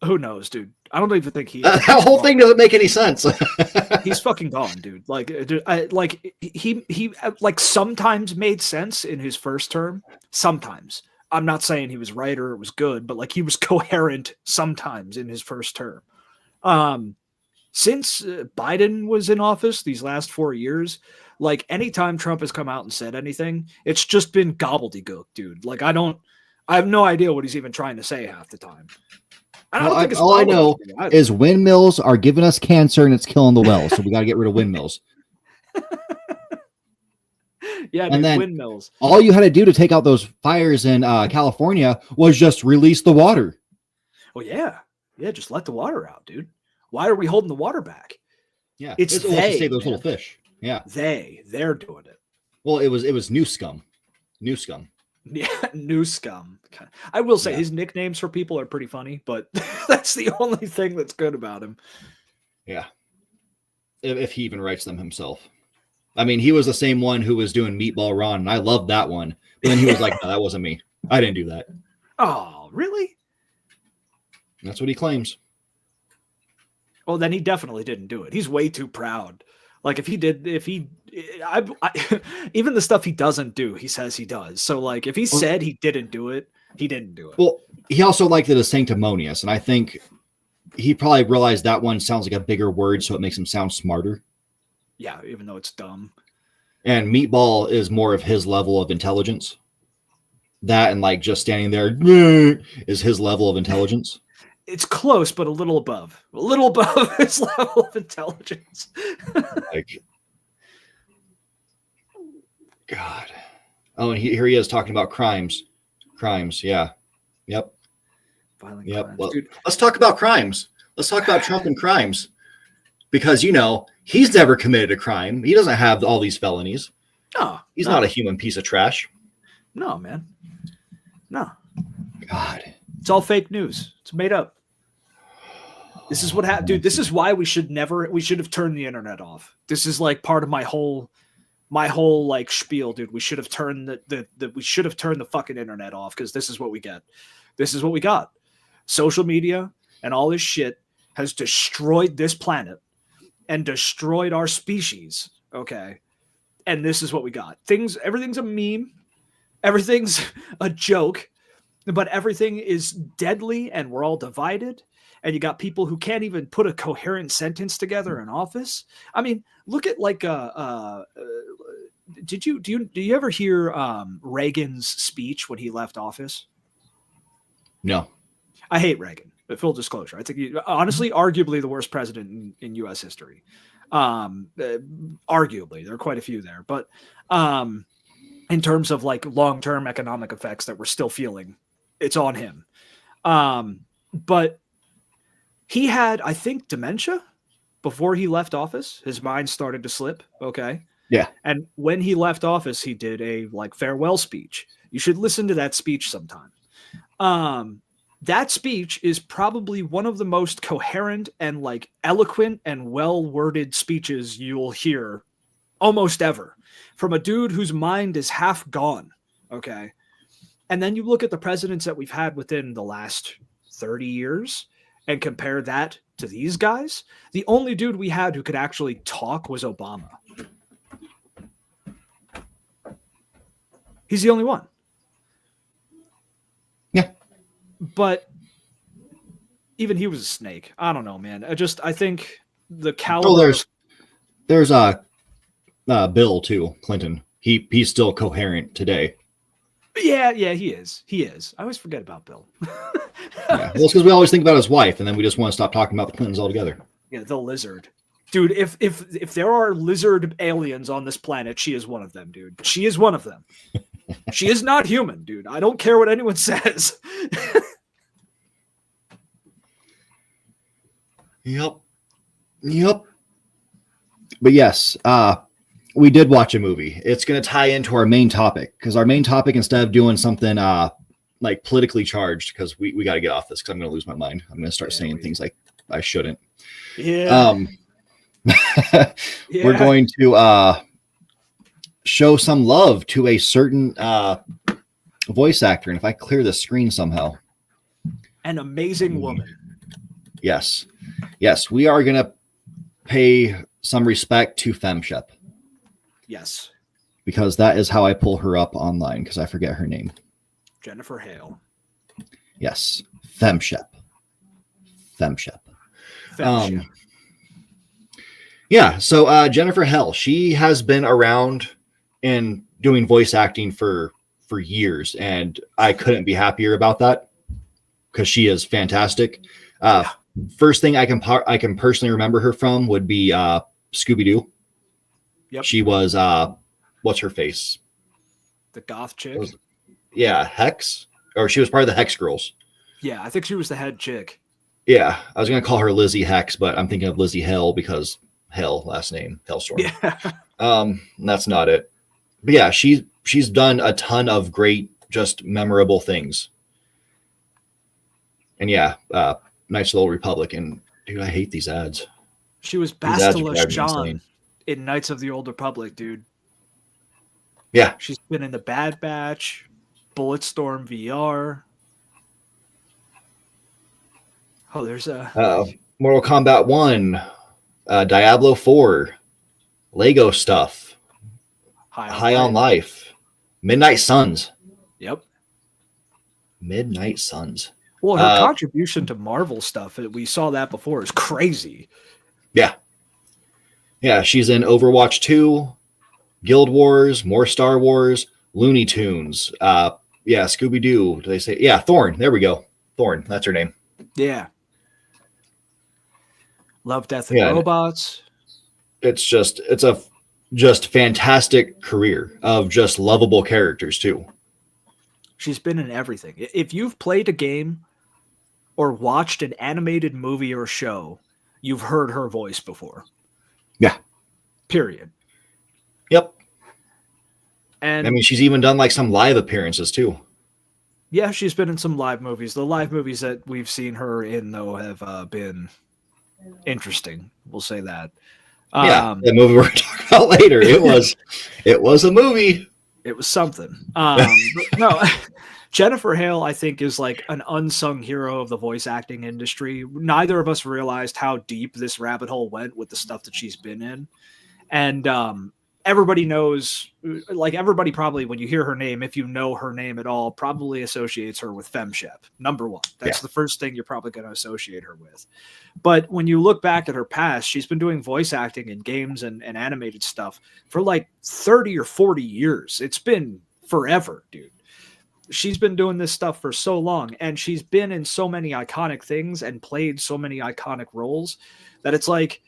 Who knows, dude? I don't even think that whole thing doesn't make any sense. He's fucking gone, dude. He sometimes made sense in his first term. Sometimes. I'm not saying he was right or it was good, but like he was coherent sometimes in his first term. Since Biden was in office these last 4 years, like anytime Trump has come out and said anything, it's just been gobbledygook, dude. Like I have no idea what he's even trying to say half the time. All I know is windmills are giving us cancer and it's killing the wells, so we got to get rid of windmills. Yeah, and dude, then windmills. All you had to do to take out those fires in California was just release the water. Well, yeah, just let the water out, dude. Why are we holding the water back? Yeah, it's to save those little fish. Yeah, they're doing it. Well, it was New Scum. Yeah, New Scum. I will say his nicknames for people are pretty funny, but that's the only thing that's good about him. Yeah, if he even writes them himself. I mean, he was the same one who was doing Meatball Ron, and I loved that one. But then he was like, no, that wasn't me. I didn't do that. Oh, really? That's what he claims. Well, then he definitely didn't do it. He's way too proud. Like even the stuff he doesn't do, he says he does. So like if he said he didn't do it, he didn't do it. Well, he also liked it as sanctimonious, and I think he probably realized that one sounds like a bigger word, so it makes him sound smarter. Yeah, even though it's dumb. And Meatball is more of his level of intelligence. That and like just standing there is his level of intelligence. It's close, but a little above his level of intelligence. Like, God. Oh, and here he is talking about crimes. Yeah. Yep. Violent crimes. Well, dude. Let's talk about crimes. Let's talk about Trump and crimes. Because, he's never committed a crime. He doesn't have all these felonies. No. He's not a human piece of trash. No, man. No. God. It's all fake news. It's made up. This is what happened, dude. This is why we should have turned the internet off. This is like part of my whole like spiel, dude. We should have turned the fucking internet off because this is what we get. This is what we got. Social media and all this shit has destroyed this planet and destroyed our species. Okay. And this is what we got. Everything's a meme. Everything's a joke, but everything is deadly and we're all divided. and you got people who can't even put a coherent sentence together in office. I mean, look at like do you ever hear Reagan's speech when he left office? No. I hate Reagan, but full disclosure, I think he, honestly, arguably the worst president in U.S. history. Arguably, there are quite a few there, but in terms of like long-term economic effects that we're still feeling, it's on him. But he had, I think, dementia before he left office. His mind started to slip. Okay. Yeah. And when he left office, he did a like farewell speech. You should listen to that speech sometime. That speech is probably one of the most coherent and like eloquent and well-worded speeches you'll hear almost ever from a dude whose mind is half gone. Okay. And then you look at the presidents that we've had within the last 30 years and compare that to these guys. The only dude we had who could actually talk was Obama. He's the only one. Yeah. But even he was a snake. I don't know, man. I think the caliber. Oh, there's Bill too, Clinton. He's still coherent today. Yeah, he is. He is. I always forget about Bill. Yeah. Well, it's because we always think about his wife, and then we just want to stop talking about the Clintons altogether. Yeah, the lizard. Dude, if there are lizard aliens on this planet, she is one of them, dude. She is one of them. She is not human, dude. I don't care what anyone says. Yep. But yes, we did watch a movie. It's going to tie into our main topic, because our main topic, instead of doing something like politically charged, because we got to get off this, because I'm going to lose my mind. I'm going to start saying things like I shouldn't. Yeah. We're going to show some love to a certain voice actor. And if I clear the screen somehow. An amazing woman. Yes, we are going to pay some respect to FemShep. Yes. Because that is how I pull her up online, because I forget her name. Jennifer Hale. Yes. FemShep. Yeah, so Jennifer Hale, she has been around and doing voice acting for years, and I couldn't be happier about that, because she is fantastic. First thing I can personally remember her from would be Scooby-Doo. Yep. She was what's her face? The goth chick. Hex, or she was part of the Hex Girls. Yeah, I think she was the head chick. Yeah, I was gonna call her Lizzie Hex, but I'm thinking of Lizzie Hale because Hale, last name, Hellstorm. Yeah. That's not it. But yeah, she's done a ton of great, just memorable things. And yeah, Knights of the Old Republic, and dude, I hate these ads. She was Bastila John in Knights of the Old Republic, dude. Yeah. She's been in the Bad Batch, Bulletstorm VR. Oh, there's a Mortal Kombat 1, Diablo 4, Lego stuff, High on Life, Midnight Suns. Yep. Midnight Suns. Well, her contribution to Marvel stuff, we saw that before, is crazy. Yeah. Yeah, she's in Overwatch 2, Guild Wars, more Star Wars, Looney Tunes. Scooby-Doo. Do they say? Yeah, Thorn. There we go. Thorn. That's her name. Yeah. Love, Death, and Robots. It's a fantastic career of just lovable characters too. She's been in everything. If you've played a game or watched an animated movie or show, you've heard her voice before. Yeah. Period. Yep. And I mean, she's even done like some live appearances too. Yeah, she's been in some live movies. The live movies that we've seen her in, though, have been interesting. We'll say that. The movie we're going to talk about later. It was a movie. It was something. But no, Jennifer Hale, I think, is like an unsung hero of the voice acting industry. Neither of us realized how deep this rabbit hole went with the stuff that she's been in. And everybody knows, like everybody probably, when you hear her name, if you know her name at all, probably associates her with FemShep. Number one. That's the first thing you're probably going to associate her with. But when you look back at her past, she's been doing voice acting in games and animated stuff for like 30 or 40 years. It's been forever, dude. She's been doing this stuff for so long, and she's been in so many iconic things and played so many iconic roles that it's like,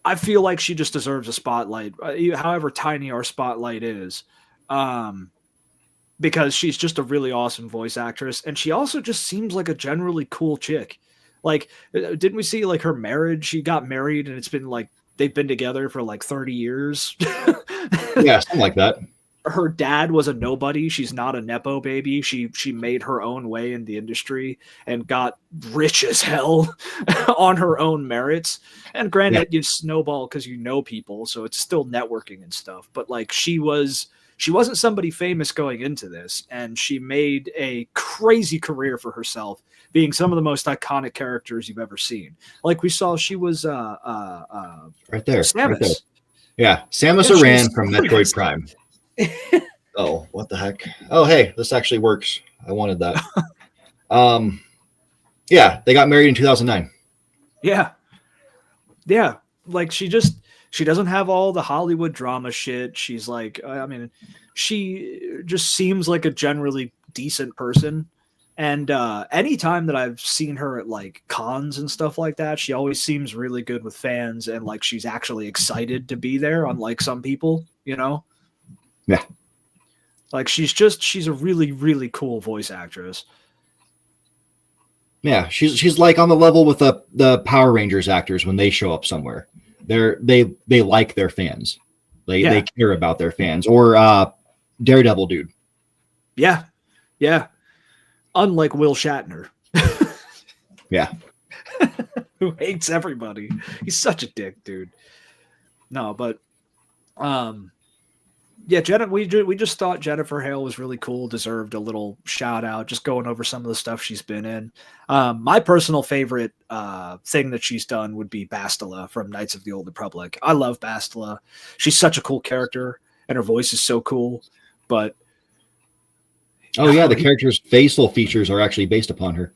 I feel like she just deserves a spotlight, however tiny our spotlight is, because she's just a really awesome voice actress, and she also just seems like a generally cool chick. Like, didn't we see like her marriage? She got married, and it's been like they've been together for like 30 years. Yeah, something like that. Her dad was a nobody. She's not a Nepo baby. She made her own way in the industry and got rich as hell on her own merits. And granted, you snowball because you know people, so it's still networking and stuff. But like she wasn't somebody famous going into this, and she made a crazy career for herself, being some of the most iconic characters you've ever seen. Like we saw, she was right there, Samus. right there. Yeah, Samus Aran from Metroid Prime. Oh, what the heck? Oh, hey, this actually works. I wanted that. Yeah, they got married in 2009. Yeah. Like she doesn't have all the Hollywood drama shit. She's like, I mean, she just seems like a generally decent person. And anytime that I've seen her at like cons and stuff like that, she always seems really good with fans, and like she's actually excited to be there, unlike some people, you know? Yeah. Like she's a really, really cool voice actress. Yeah, she's like on the level with the Power Rangers actors when they show up somewhere. They like their fans. They care about their fans. Or Daredevil dude. Yeah. Yeah. Unlike Will Shatner. Yeah. Who hates everybody. He's such a dick, dude. No, but yeah, we just thought Jennifer Hale was really cool, deserved a little shout out, just going over some of the stuff she's been in. My personal favorite thing that she's done would be Bastila from Knights of the Old Republic. I love Bastila. She's such a cool character, and her voice is so cool. But oh yeah, the character's facial features are actually based upon her.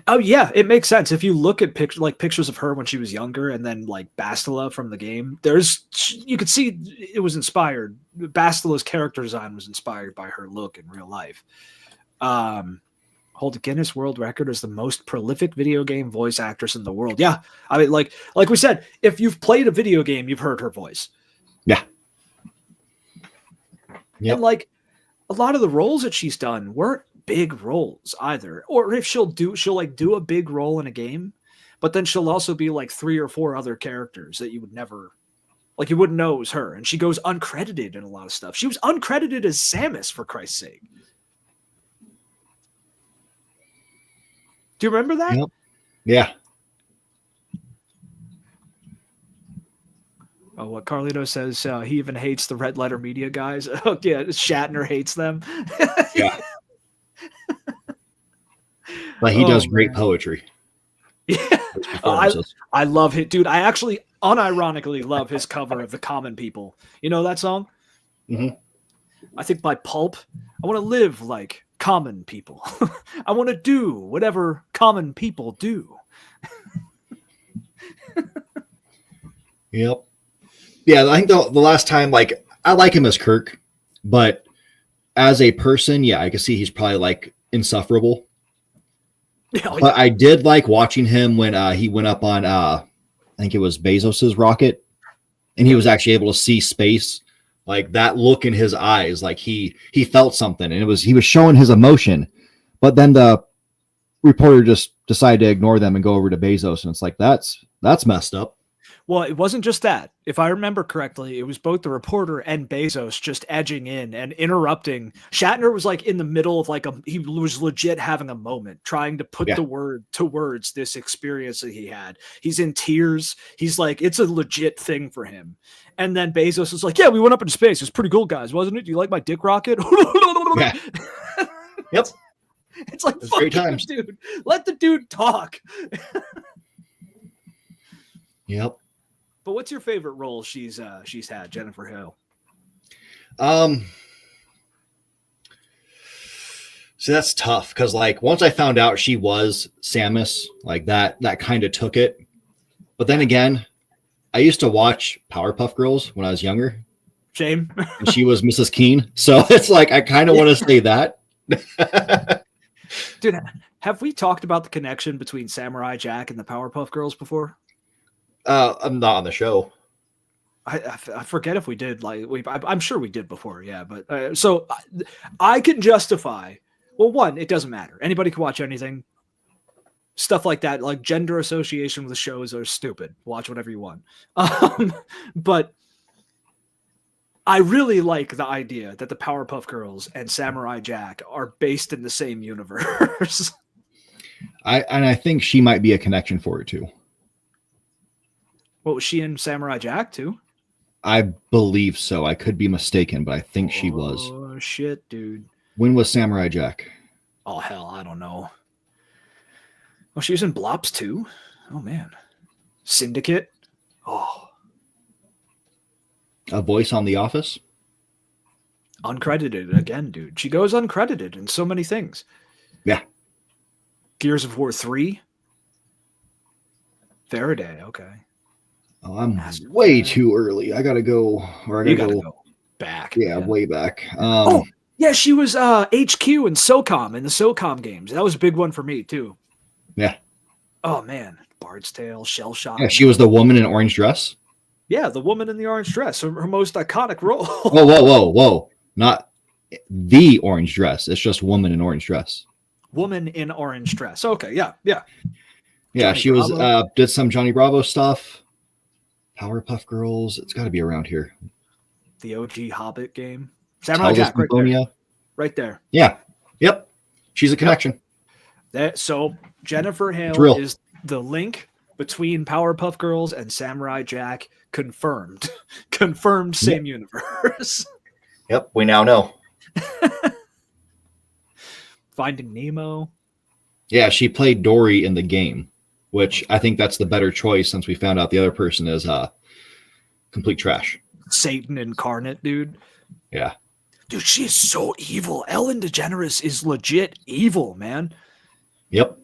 Oh yeah, it makes sense. If you look at pictures of her when she was younger, and then like Bastila from the game, you could see it was inspired. Bastila's character design was inspired by her look in real life. Hold a Guinness World Record as the most prolific video game voice actress in the world. Yeah, I mean, like we said, if you've played a video game, you've heard her voice. Yeah. Yep. And like a lot of the roles that she's done weren't big roles either. Or if she'll like do a big role in a game, but then she'll also be like 3 or 4 other characters that you would never, like you wouldn't know it was her. And she goes uncredited in a lot of stuff. She was uncredited as Samus, for Christ's sake. Do you remember that? Yep. Yeah. Oh, what Carlito says, he even hates the Red Letter Media guys. Oh, yeah, Shatner hates them. Yeah. But he does great poetry. Yeah. I love it, dude. I actually unironically love his cover of The Common People. You know that song? Mm-hmm. I think by Pulp. I want to live like common people. I want to do whatever common people do. Yep. Yeah, I think the last time, like, I like him as Kirk, but as a person, yeah, I can see he's probably like insufferable. Yeah, but I did like watching him when he went up on I think it was Bezos's rocket, and he was actually able to see space. Like that look in his eyes, like he felt something, and he was showing his emotion. But then the reporter just decided to ignore them and go over to Bezos, and it's like that's messed up. Well, it wasn't just that. If I remember correctly, it was both the reporter and Bezos just edging in and interrupting. Shatner was like in the middle of he was legit having a moment, trying to put the word to words, this experience that he had. He's in tears. He's like, it's a legit thing for him. And then Bezos was like, yeah, we went up into space. It was pretty cool, guys, wasn't it? Do you like my dick rocket? Yeah. Yep. It's like, fuck great you, times, dude. Let the dude talk. Yep. But what's your favorite role she's had, Jennifer Hale? So that's tough because like once I found out she was Samus, like that kind of took it. But then again, I used to watch Powerpuff Girls when I was younger. Shame. And she was Mrs. Keen. So it's like I kind of want to say that. Dude, have we talked about the connection between Samurai Jack and the Powerpuff Girls before? I'm not on the show. I forget if we did. Like I'm sure we did before. Yeah, but so I can justify. Well, one, it doesn't matter. Anybody can watch anything. Stuff like that, like gender association with shows are stupid. Watch whatever you want. But I really like the idea that the Powerpuff Girls and Samurai Jack are based in the same universe. I think she might be a connection for it too. What was she in Samurai Jack too? I believe so. I could be mistaken, but I think she was. Oh shit, dude. When was Samurai Jack? Oh hell, I don't know. Oh, she was in Blops too. Oh man, Syndicate. Oh, A voice on The Office. uncredited again, dude. She goes uncredited in so many things. Yeah. Gears of War 3. Faraday. Okay. Oh, I'm way too early. I gotta go, or I gotta go back. Yeah, man. way back. Oh, yeah, she was HQ and SOCOM in the SOCOM games. That was a big one for me too. Yeah. Oh man, Bard's Tale, Shell Shock. Yeah, she was the woman in orange dress. Yeah, the woman in the orange dress, her most iconic role. Whoa! Not the orange dress. It's just woman in orange dress. Woman in orange dress. Okay, yeah. Yeah, Johnny she Bravo. was did some Johnny Bravo stuff. Powerpuff Girls. It's got to be around here. The OG Hobbit game. Samurai Jack, right there. Right there. Yeah. Yep. She's a connection. So Jennifer Hale is the link between Powerpuff Girls and Samurai Jack. Confirmed. Confirmed same universe. Yep. We now know. Finding Nemo. Yeah, she played Dory in the game, which I think that's the better choice since we found out the other person is complete trash. Satan incarnate, dude. Yeah. Dude, she is so evil. Ellen DeGeneres is legit evil, man. Yep.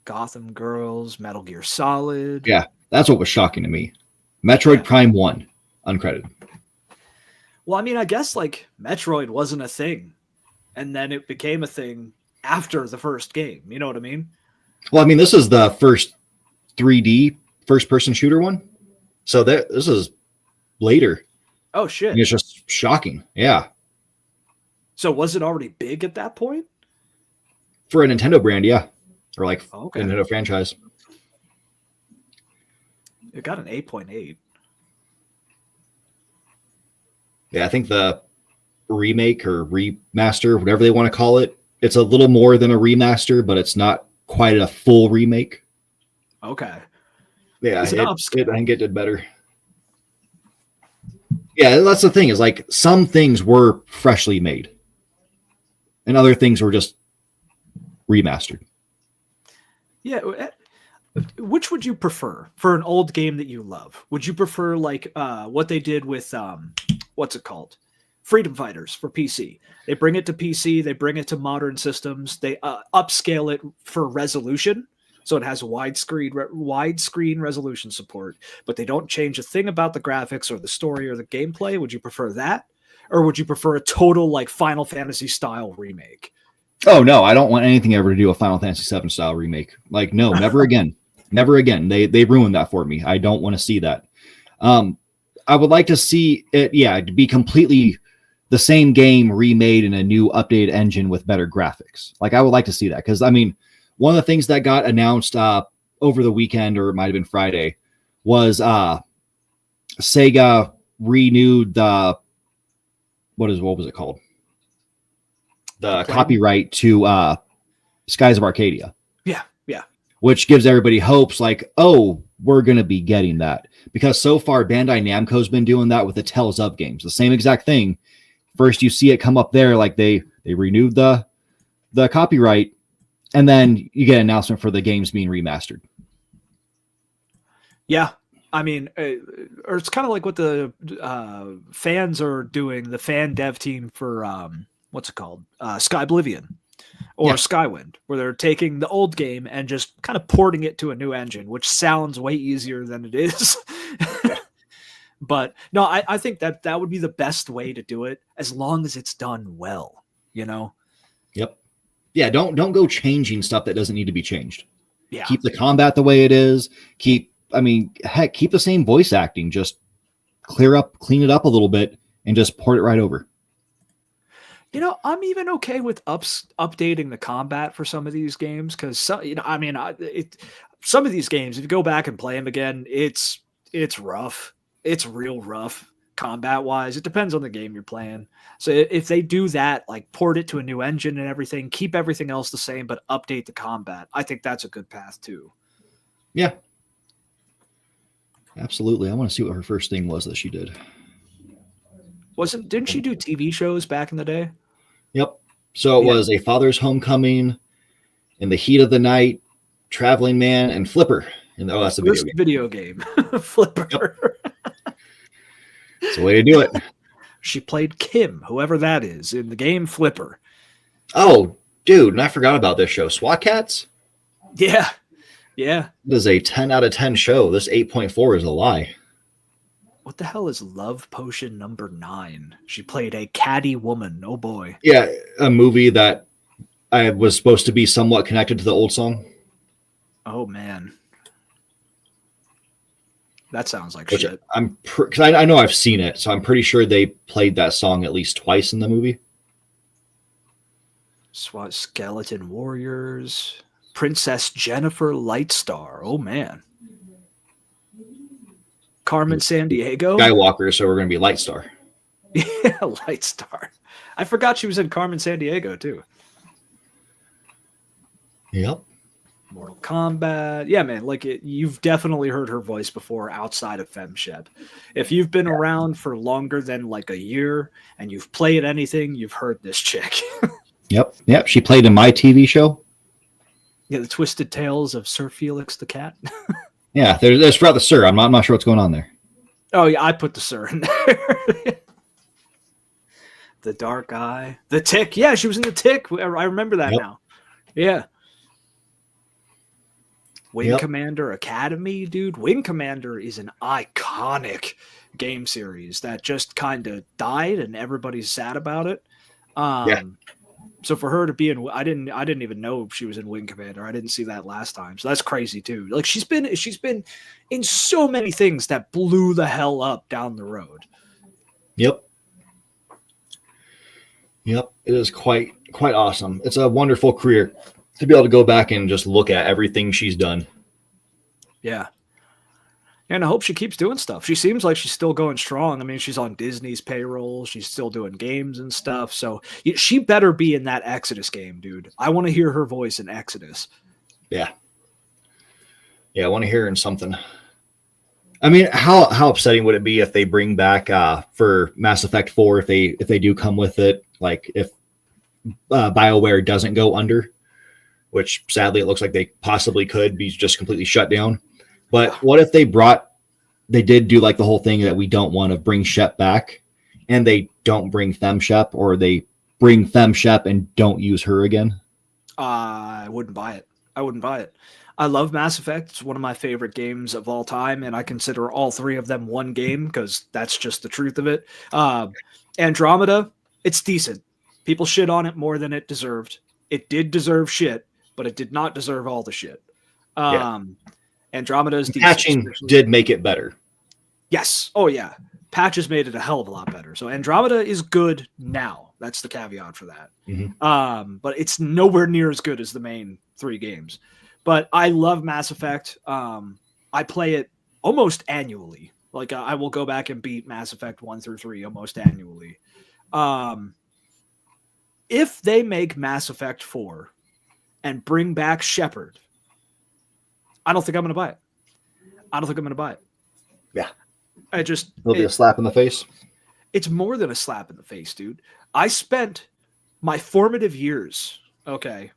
Gotham Girls, Metal Gear Solid. Yeah, that's what was shocking to me. Metroid Prime 1, uncredited. Well, I mean, I guess like Metroid wasn't a thing, and then it became a thing after the first game. You know what I mean? Well, I mean, this is the first 3D first-person shooter one. So this is later. Oh, shit. It's just shocking. Yeah. So was it already big at that point? For a Nintendo brand, yeah. Or like a Nintendo franchise. It got an 8.8. Yeah, I think the remake or remaster, whatever they want to call it, it's a little more than a remaster, but it's not quite a full remake. Okay. Yeah, I think it did better. Yeah, that's the thing is like some things were freshly made and other things were just remastered. Yeah. Which would you prefer for an old game that you love? Would you prefer like what they did with what's it called? Freedom Fighters for PC. They bring it to PC, they bring it to modern systems, they upscale it for resolution. So it has widescreen resolution support, but they don't change a thing about the graphics or the story or the gameplay. Would you prefer that? Or would you prefer a total like Final Fantasy style remake? Oh no, I don't want anything ever to do a Final Fantasy VII style remake. Like no, never again. Never again. They ruined that for me. I don't want to see that. I would like to see it, to be completely the same game remade in a new updated engine with better graphics. Like I would like to see that because I mean, one of the things that got announced over the weekend, or it might have been Friday, was Sega renewed the what was it called? The copyright to Skies of Arcadia. Yeah. Which gives everybody hopes like, oh, we're going to be getting that. Because so far, Bandai Namco's been doing that with the Tales of games. The same exact thing. First, you see it come up there like they renewed the copyright, and then you get an announcement for the games being remastered. Yeah. I mean, or it's kind of like what the fans are doing, the fan dev team for what's it called? Sky Oblivion or Yeah. Skywind, where they're taking the old game and just kind of porting it to a new engine, which sounds way easier than it is. Yeah. But no, I think that would be the best way to do it as long as it's done well, you know? Yep. Yeah, don't go changing stuff that doesn't need to be changed. Yeah. Keep the combat the way it is. Keep the same voice acting. Just clean it up a little bit and just port it right over. You know, I'm even okay with updating the combat for some of these games because some of these games, if you go back and play them again, it's rough. It's real rough combat wise. It depends on the game you're playing. So if they do that, like port it to a new engine and everything, keep everything else the same, but update the combat, I think that's a good path too. Yeah. Absolutely. I want to see what her first thing was that she did. Didn't she do TV shows back in the day? Yep. So it was A Father's Homecoming, In the Heat of the Night, Traveling Man, and Flipper. And that's a video game. Flipper. Yep. That's the way to do it. She played Kim, whoever that is, in the game Flipper. Oh, dude, and I forgot about this show. SWAT Cats? Yeah. Yeah. It is a 10 out of 10 show. This 8.4 is a lie. What the hell is Love Potion number 9? She played a catty woman. Oh boy. Yeah, a movie that I was supposed to be somewhat connected to the old song. Oh man, that sounds like shit. Because I know I've seen it, so I'm pretty sure they played that song at least twice in the movie. SWAT Skeleton Warriors, Princess Jennifer Lightstar. Oh man. Carmen Sandiego. Skywalker, so we're going to be Lightstar. Yeah, Lightstar. I forgot she was in Carmen Sandiego too. Yep. Mortal Kombat. Yeah, man. You've definitely heard her voice before outside of FemShep. If you've been around for longer than like a year and you've played anything, you've heard this chick. Yep. She played in my TV show. Yeah, the Twisted Tales of Sir Felix the Cat. Yeah, there's throughout the Sir. I'm not sure what's going on there. Oh yeah, I put the Sir in there. The Dark Eye, the Tick. Yeah, she was in the Tick. I remember that now. Yeah. Wing Commander Academy, dude. Wing Commander is an iconic game series that just kind of died, and everybody's sad about it. So for her to be in, I didn't even know she was in Wing Commander. I didn't see that last time, so that's crazy too. Like she's been in so many things that blew the hell up down the road. Yep. It is quite awesome. It's a wonderful career to be able to go back and just look at everything she's done. Yeah. And I hope she keeps doing stuff. She seems like she's still going strong. I mean, she's on Disney's payroll. She's still doing games and stuff. So she better be in that Exodus game, dude. I want to hear her voice in Exodus. Yeah. I want to hear her in something. I mean, how upsetting would it be if they bring back for Mass Effect 4 if they do come with it, like if BioWare doesn't go under, which sadly it looks like they possibly could be just completely shut down. But what if they did do like the whole thing that we don't want to bring Shep back, and they don't bring FemShep, or they bring FemShep and don't use her again? I wouldn't buy it. I love Mass Effect. It's one of my favorite games of all time, and I consider all three of them one game because that's just the truth of it. Andromeda, it's decent. People shit on it more than it deserved. It did deserve shit, but it did not deserve all the shit. Andromeda is decent. Patching did make it better. Yes. Oh, yeah. Patches made it a hell of a lot better. So Andromeda is good now. That's the caveat for that. Mm-hmm. But it's nowhere near as good as the main 3 games. But I love Mass Effect. I play it almost annually. Like I will go back and beat Mass Effect 1 through 3 almost annually. If they make Mass Effect 4 and bring back Shepard, I don't think I'm going to buy it. Yeah. It'll be a slap in the face. It's more than a slap in the face, dude. I spent my formative years, okay,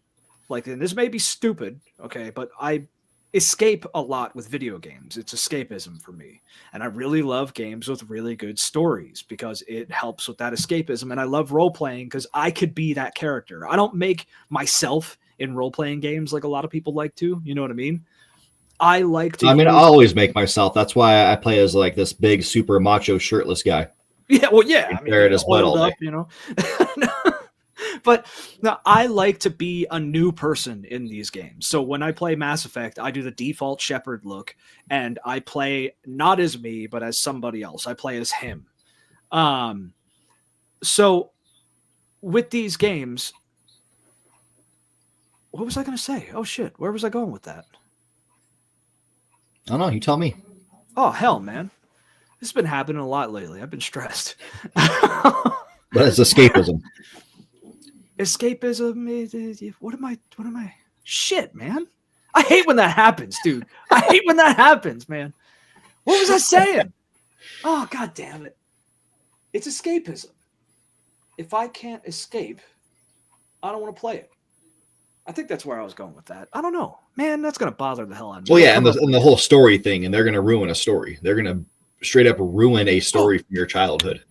like, and this may be stupid, okay, but I escape a lot with video games. It's escapism for me. And I really love games with really good stories because it helps with that escapism. And I love role playing because I could be that character. I don't make myself in role playing games like a lot of people like to. You know what I mean? I like to. I mean, I always make myself. That's why I play as like this big, super macho, shirtless guy. Yeah, well, yeah. I mean, There it is, butt all day. you know. But no, I like to be a new person in these games. So when I play Mass Effect, I do the default Shepard look, and I play not as me, but as somebody else. I play as him. So with these games, what was I going to say? Oh shit, where was I going with that? I don't know. You tell me. Oh hell, man, this has been happening a lot lately. I've been stressed. But it's escapism. Escapism. What am I? Shit, man. I hate when that happens, dude. I hate when that happens, man. What was I saying? Oh, god damn it. It's escapism. If I can't escape, I don't want to play it. I think that's where I was going with that. I don't know. Man, that's going to bother the hell out of me. Well, yeah, and the whole story thing, and they're going to ruin a story. They're going to straight up ruin a story from your childhood.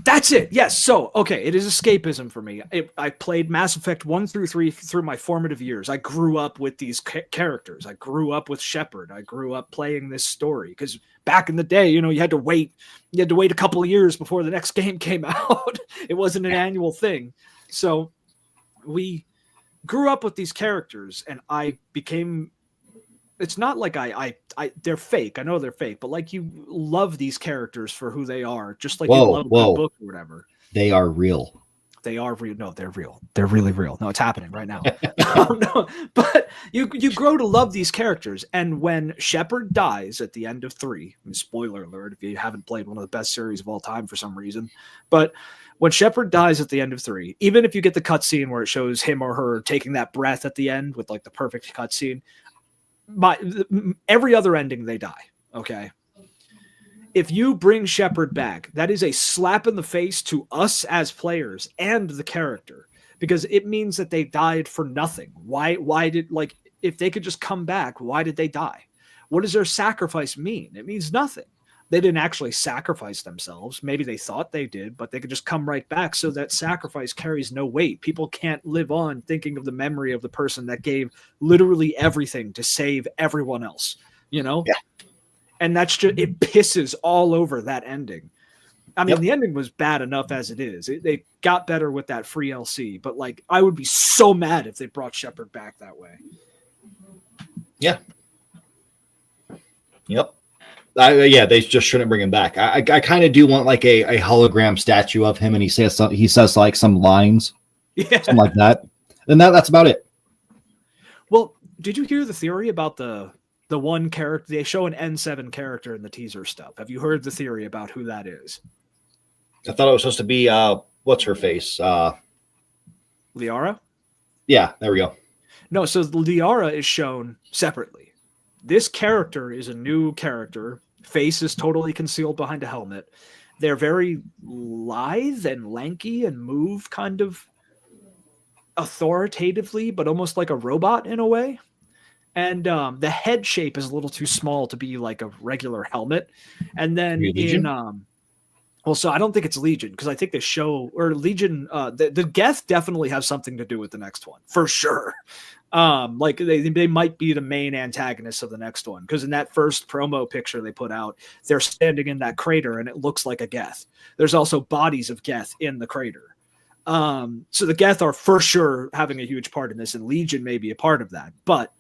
That's it. Yes. So, okay, it is escapism for me. I played Mass Effect 1 through 3 through my formative years. I grew up with these characters. I grew up with Shepard. I grew up playing this story because back in the day, you had to wait. You had to wait a couple of years before the next game came out. It wasn't an annual thing. So we grew up with these characters, and I became. It's not like they're fake. I know they're fake, but like you love these characters for who they are, just like you love a book or whatever. They are real. They are real. No, they're real. They're really real. No, it's happening right now. No, but you grow to love these characters, and when Shepard dies at the end of 3, spoiler alert if you haven't played one of the best series of all time for some reason, but when Shepard dies at the end of 3, even if you get the cutscene where it shows him or her taking that breath at the end with like the perfect cutscene. Every other ending they die. Okay, if you bring Shepard back, that is a slap in the face to us as players and the character, because it means that they died for nothing. Why did, like, if they could just come back, why did they die? What does their sacrifice mean? It means nothing. They didn't actually sacrifice themselves. Maybe they thought they did, but they could just come right back. So that sacrifice carries no weight. People can't live on thinking of the memory of the person that gave literally everything to save everyone else, Yeah. And that's just, it pisses all over that ending. I mean, The ending was bad enough as it is. They got better with that free LC, but like, I would be so mad if they brought Shepard back that way. Yeah. Yep. They just shouldn't bring him back. I kind of do want like a hologram statue of him, and he says like some lines, something like that. And that's about it. Well, did you hear the theory about the one character? They show an N7 character in the teaser stuff. Have you heard the theory about who that is? I thought it was supposed to be what's her face? Liara? Yeah, there we go. No, so Liara is shown separately. This character is a new character. Face is totally concealed behind a helmet. They're very lithe and lanky and move kind of authoritatively, but almost like a robot in a way. And the head shape is a little too small to be like a regular helmet. And then so I don't think it's Legion, because I think they show, or Legion, the Geth definitely have something to do with the next one for sure. Like they might be the main antagonists of the next one, because in that first promo picture they put out, they're standing in that crater and it looks like a Geth. There's also bodies of Geth in the crater. So the Geth are for sure having a huge part in this, and Legion may be a part of that. But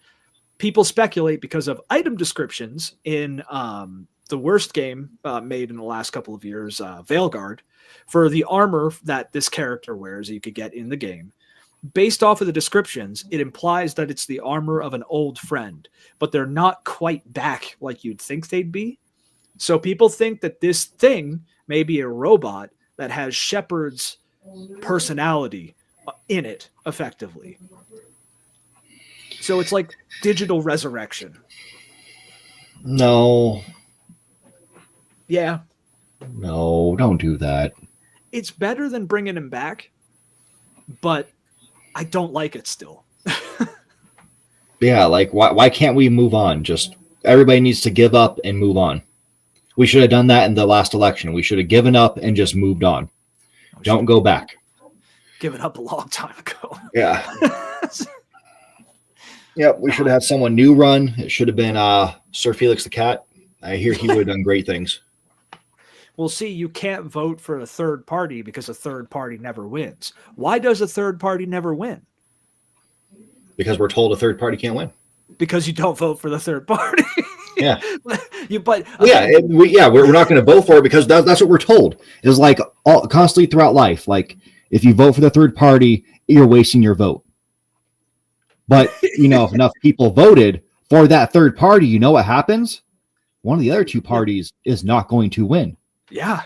people speculate because of item descriptions in the worst game made in the last couple of years, Veilguard, for the armor that this character wears that you could get in the game. Based off of the descriptions, it implies that it's the armor of an old friend, but they're not quite back like you'd think they'd be. So people think that this thing may be a robot that has Shepard's personality in it, effectively. So it's like digital resurrection. No. Yeah. No, don't do that. It's better than bringing him back, but I don't like it still. Yeah, like why can't we move on? Just everybody needs to give up and move on. We should have done that in the last election. We should have given up and just moved on. Don't go back. Given up a long time ago. Yeah. Yep, we should have had someone new run. It should have been Sir Felix the Cat. I hear he would have done great things. Well, see, you can't vote for a third party because a third party never wins. Why does a third party never win? Because we're told a third party can't win. Because you don't vote for the third party. Yeah. We're not going to vote for it because that's what we're told. Is like constantly throughout life. Like if you vote for the third party, you're wasting your vote. But if enough people voted for that third party, you know what happens? One of the other two parties is not going to win. Yeah.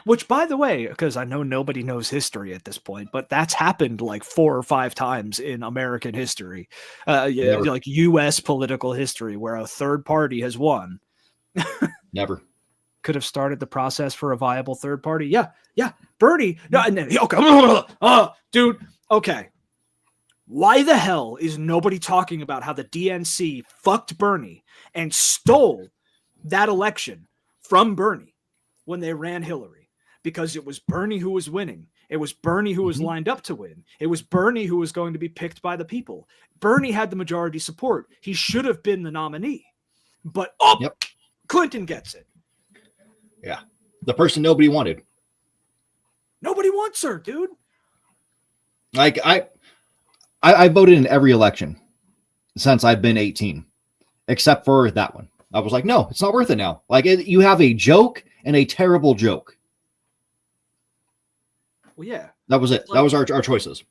Which, by the way, because I know nobody knows history at this point, but that's happened like 4 or 5 times in American history, like U.S. political history, where a third party has won. Never. Could have started the process for a viable third party. Yeah. Bernie. No, okay. Dude. Okay. Why the hell is nobody talking about how the DNC fucked Bernie and stole that election from Bernie when they ran Hillary? Because it was Bernie who was winning. It was Bernie who was lined up to win. It was Bernie who was going to be picked by the people. Bernie had the majority support. He should have been the nominee. But Clinton gets it. Yeah. The person nobody wanted. Nobody wants her, dude. Like I voted in every election since I've been 18, except for that one. I was like, no, it's not worth it now. Like you have a joke and a terrible joke. Well, yeah. That was it. That was our choices.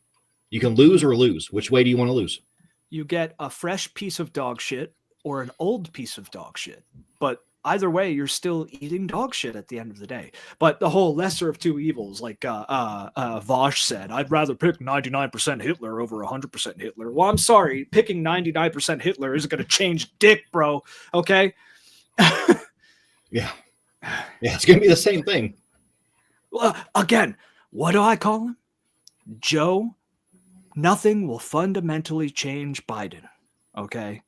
You can lose or lose. Which way do you want to lose? You get a fresh piece of dog shit or an old piece of dog shit. But either way, you're still eating dog shit at the end of the day. But the whole lesser of two evils, like Vosh said, I'd rather pick 99% Hitler over 100% Hitler. Well, I'm sorry. Picking 99% Hitler isn't going to change dick, bro. Okay? Yeah. Yeah, it's going to be the same thing. Again, what do I call him? Joe, nothing will fundamentally change Biden. Okay?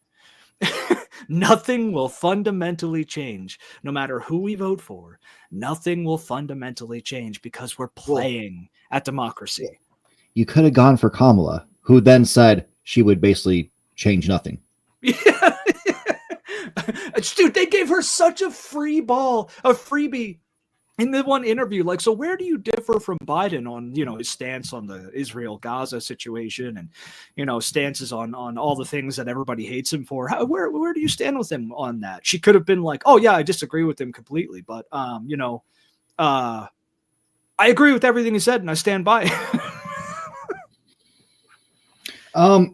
Nothing will fundamentally change. No matter who we vote for, nothing will fundamentally change because we're playing at democracy. You could have gone for Kamala, who then said she would basically change nothing. Yeah. Dude, they gave her such a freebie in the one interview. Like, so where do you differ from Biden on, his stance on the Israel-Gaza situation and, stances on all the things that everybody hates him for? Where do you stand with him on that? She could have been like, oh, yeah, I disagree with him completely. But, I agree with everything he said and I stand by it.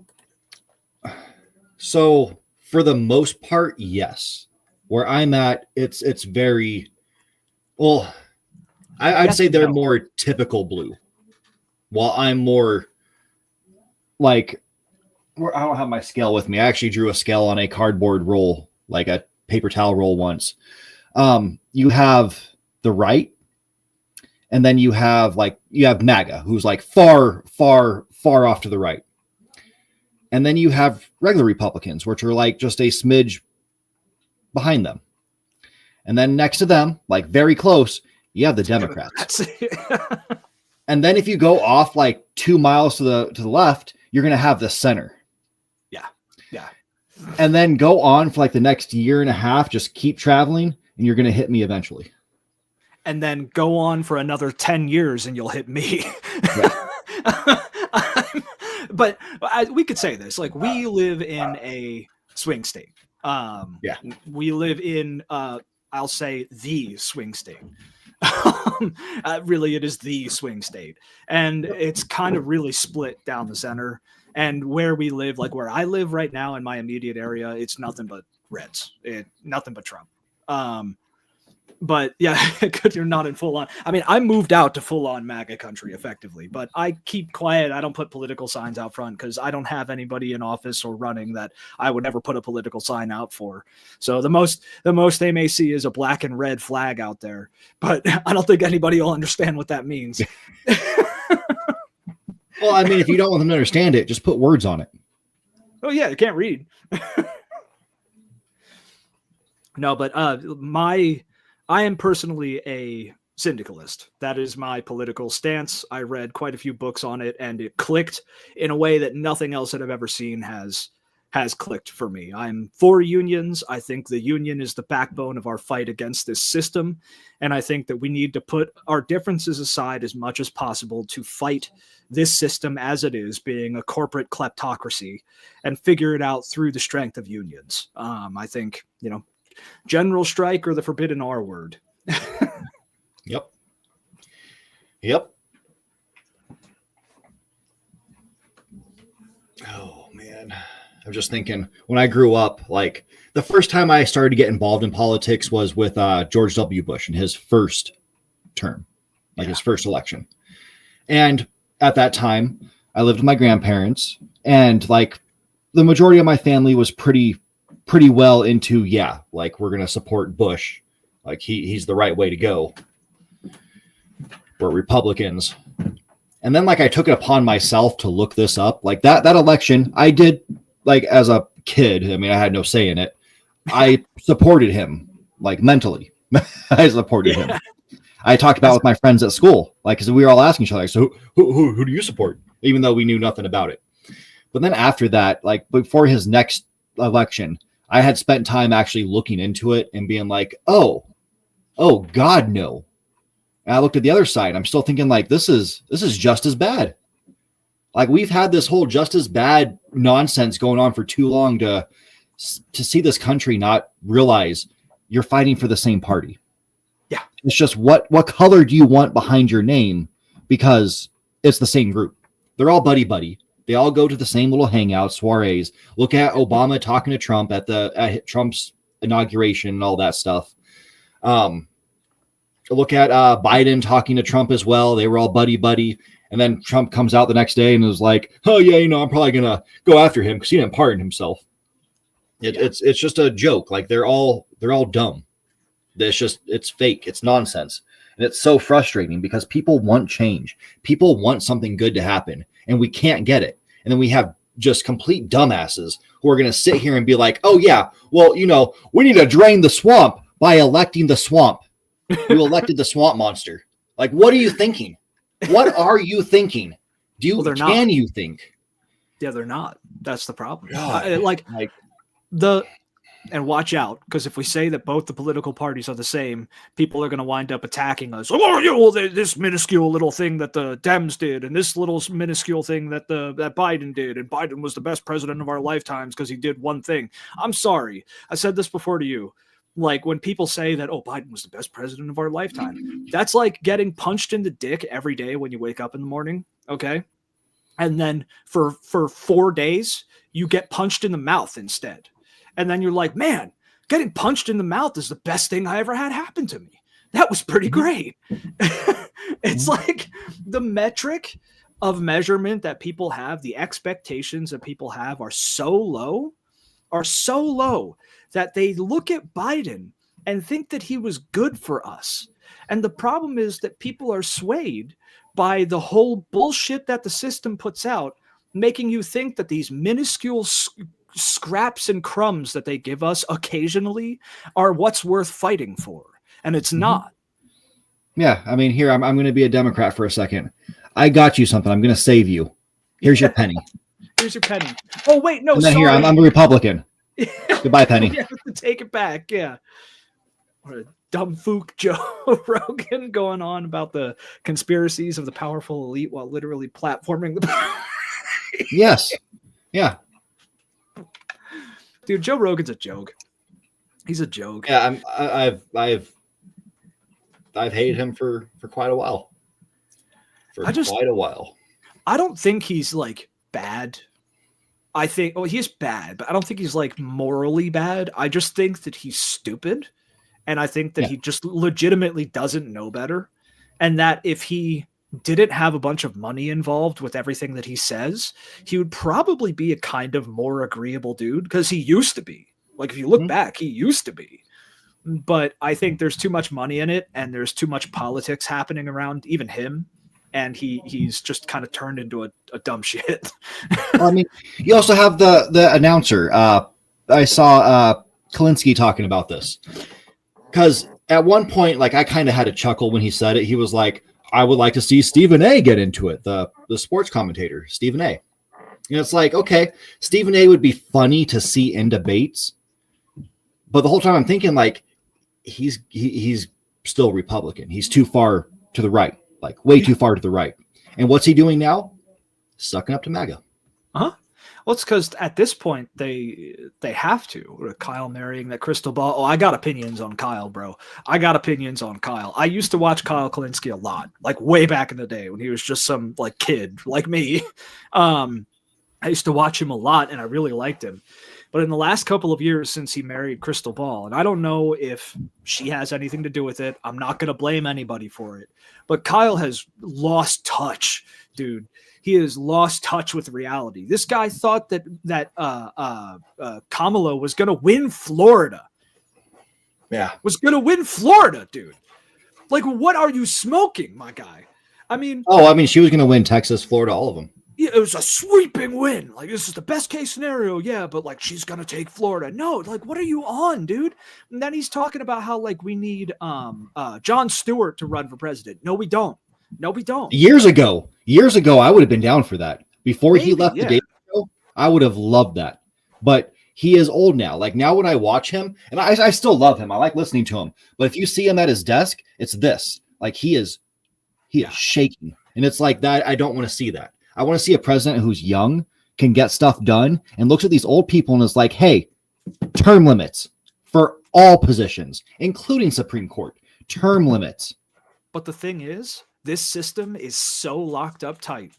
So for the most part, yes. Where I'm at, it's very... Well, I'd say they're more typical blue, while I'm more like, I don't have my scale with me. I actually drew a scale on a cardboard roll, like a paper towel roll once. You have the right, and then you have MAGA, who's like far, far, far off to the right. And then you have regular Republicans, which are like just a smidge behind them. And then next to them, like very close, you have the Democrats. And then if you go off like 2 miles to the left, you're going to have the center. Yeah. And then go on for like the next year and a half, just keep traveling, and you're going to hit me eventually. And then go on for another 10 years and you'll hit me. Yeah. But we could say this, like we live in a swing state. We live in, I'll say the swing state. Really, it is the swing state. And it's kind of really split down the center. And where we live, like where I live right now in my immediate area, it's nothing but Reds. Nothing but Trump. But yeah, you're not in full on. I mean, I moved out to full on MAGA country effectively, but I keep quiet. I don't put political signs out front because I don't have anybody in office or running that I would ever put a political sign out for. So the most they may see is a black and red flag out there, but I don't think anybody will understand what that means. Well, I mean, if you don't want them to understand it, just put words on it. Oh yeah, you can't read. No, but I am personally a syndicalist. That is my political stance. I read quite a few books on it, and it clicked in a way that nothing else that I've ever seen has clicked for me. I'm for unions. I think the union is the backbone of our fight against this system, and I think that we need to put our differences aside as much as possible to fight this system as it is, being a corporate kleptocracy, and figure it out through the strength of unions. I think, general strike or the forbidden R word. Yep. Oh man, I'm just thinking when I grew up, like the first time I started to get involved in politics was with George W. Bush in his first term, his first election. And at that time, I lived with my grandparents, and like the majority of my family was pretty well into, we're going to support Bush. Like he's the right way to go. We're Republicans. And then I took it upon myself to look this up. Like that election, I did as a kid. I mean, I had no say in it. I supported him mentally. I supported him. I talked about it with my friends at school, because we were all asking each other, so who do you support? Even though we knew nothing about it. But then after that, before his next election, I had spent time actually looking into it and being like, oh God, no. And I looked at the other side. I'm still thinking this is just as bad. We've had this whole just as bad nonsense going on for too long to see this country not realize you're fighting for the same party. Yeah. It's just what color do you want behind your name? Because it's the same group. They're all buddy. They all go to the same little hangouts, soirees. Look at Obama talking to Trump at Trump's inauguration and all that stuff. Look at Biden talking to Trump as well. They were all buddy. And then Trump comes out the next day and is like, oh yeah, I'm probably going to go after him because he didn't pardon himself. It's just a joke. They're all dumb. It's fake. It's nonsense. And it's so frustrating because people want change. People want something good to happen, and we can't get it. And then we have just complete dumbasses who are going to sit here and be like, oh yeah, well, we need to drain the swamp by electing the swamp. You elected the swamp monster. What are you thinking? What are you thinking? Can you think? Yeah, they're not. That's the problem. God, and watch out, because if we say that both the political parties are the same, people are going to wind up attacking us. Oh, this minuscule little thing that the Dems did, and this little minuscule thing that Biden did, and Biden was the best president of our lifetimes because he did one thing. I'm sorry. I said this before to you. When people say that, oh, Biden was the best president of our lifetime, that's like getting punched in the dick every day when you wake up in the morning, okay? And then for 4 days, you get punched in the mouth instead. And then you're like, man, getting punched in the mouth is the best thing I ever had happen to me. That was pretty great. It's like the metric of measurement that people have, the expectations that people have are so low that they look at Biden and think that he was good for us. And the problem is that people are swayed by the whole bullshit that the system puts out, making you think that these minuscule scraps and crumbs that they give us occasionally are what's worth fighting for. And it's not. Yeah. I mean, here, I'm going to be a Democrat for a second. I got you something. I'm going to save you. Here's your penny. Here's your penny. Oh, wait, no, and then sorry. Here, I'm a Republican. Goodbye, penny. You have to take it back. Yeah. What a dumb fook Joe Rogan going on about the conspiracies of the powerful elite while literally platforming the Yes. Yeah. Dude, Joe Rogan's a joke. He's a joke. Yeah, I've hated him for quite a while. Quite a while. I don't think he's bad. I think he's bad, but I don't think he's morally bad. I just think that he's stupid, and I think that he just legitimately doesn't know better, and that if he didn't have a bunch of money involved with everything that he says, he would probably be a kind of more agreeable dude, because he used to be. If you look back, he used to be. But I think there's too much money in it, and there's too much politics happening around even him. and he's just kind of turned into a dumb shit. Well, I mean, you also have the announcer. I saw Kalinske talking about this because at one point, like I kind of had a chuckle when he said it. He was like, "I would like to see Stephen A. get into it." The sports commentator, Stephen A. And it's like, okay, Stephen A. would be funny to see in debates, but the whole time I'm thinking like he's still Republican. He's too far to the right, like way too far to the right. And what's he doing now? Sucking up to MAGA. Huh? Well, it's because at this point they have to. Kyle marrying that crystal ball. Oh, I got opinions on Kyle, bro. I got opinions on Kyle. I used to watch Kyle Kalinske a lot, like way back in the day when he was just some like kid like me. I used to watch him a lot, and I really liked him. But in the last couple of years since he married Crystal Ball, and I don't know if she has anything to do with it, I'm not going to blame anybody for it. But Kyle has lost touch, dude. He has lost touch with reality. This guy thought that Kamala was going to win Florida. Yeah. Was going to win Florida, dude. Like, what are you smoking, my guy? I mean... Oh, I mean, she was going to win Texas, Florida, all of them. Yeah, it was a sweeping win. Like, this is the best case scenario. Yeah, but like, she's going to take Florida. No, like, what are you on, dude? And then he's talking about how like we need Jon Stewart to run for president. No, we don't. No, we don't. Years ago, I would have been down for that. Before Maybe, he left the Daily Show, I would have loved that. But he is old now. Like now when I watch him, and I still love him. I like listening to him. But if you see him at his desk, it's this. Like he is shaking. And it's like that. I don't want to see that. I want to see a president who's young, can get stuff done, and looks at these old people and is like, hey, term limits for all positions, including Supreme Court. Term limits. But the thing is, this system is so locked up tight.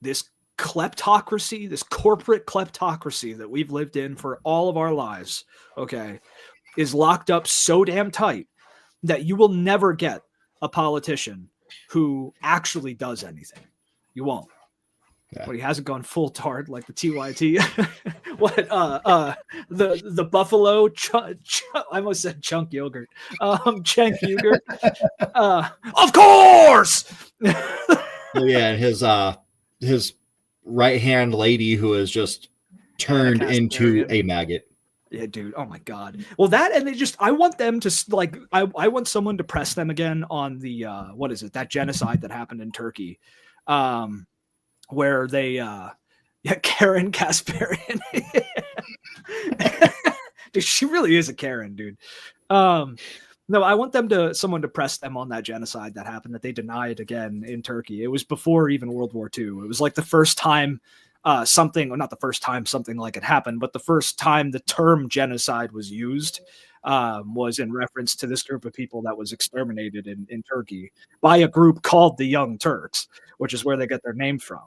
This kleptocracy, this corporate kleptocracy that we've lived in for all of our lives, okay, is locked up so damn tight that you will never get a politician who actually does anything. You won't. Yeah. But he hasn't gone full tard like the TYT. What the Buffalo I almost said chunk yogurt. Cenk Uygur. Of course. Yeah, his right hand lady who has just turned into a maggot. Yeah, dude. Oh my god. Well, that and I want them to like I want someone to press them again on the what is it? That genocide that happened in Turkey. Where they Karen Kasparian. Dude, she really is a Karen, dude. No, I want someone to press them on that genocide that happened that they denied again in Turkey. It was before even World War II. It was like the first time something like it happened, but the first time the term genocide was used was in reference to this group of people that was exterminated in Turkey by a group called the Young Turks, which is where they get their name from.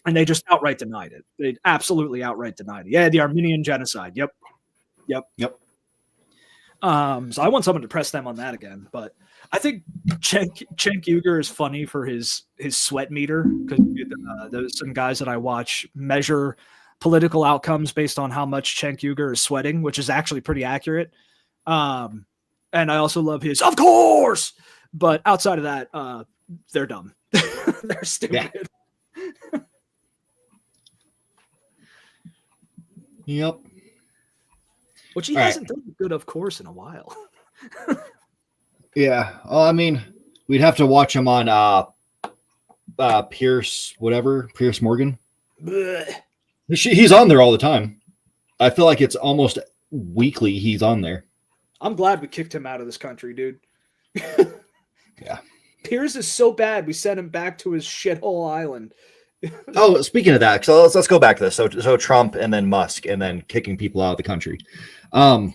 And they just outright denied it. They absolutely outright denied it. Yeah, the Armenian genocide. Yep. So I want someone to press them on that again. But I think Cenk Uygur is funny for his sweat meter, because there's some guys that I watch measure political outcomes based on how much Cenk Uygur is sweating, which is actually pretty accurate. And I also love his, of course. But outside of that, they're dumb. They're stupid. Yeah. Yep. Which he hasn't done good, of course, in a while. Yeah. Well, I mean, we'd have to watch him on Piers Morgan. He's on there all the time. I feel like it's almost weekly he's on there. I'm glad we kicked him out of this country, dude. Yeah. Piers is so bad, we sent him back to his shithole island. Oh, speaking of that, so let's go back to this. So Trump and then Musk and then kicking people out of the country. Do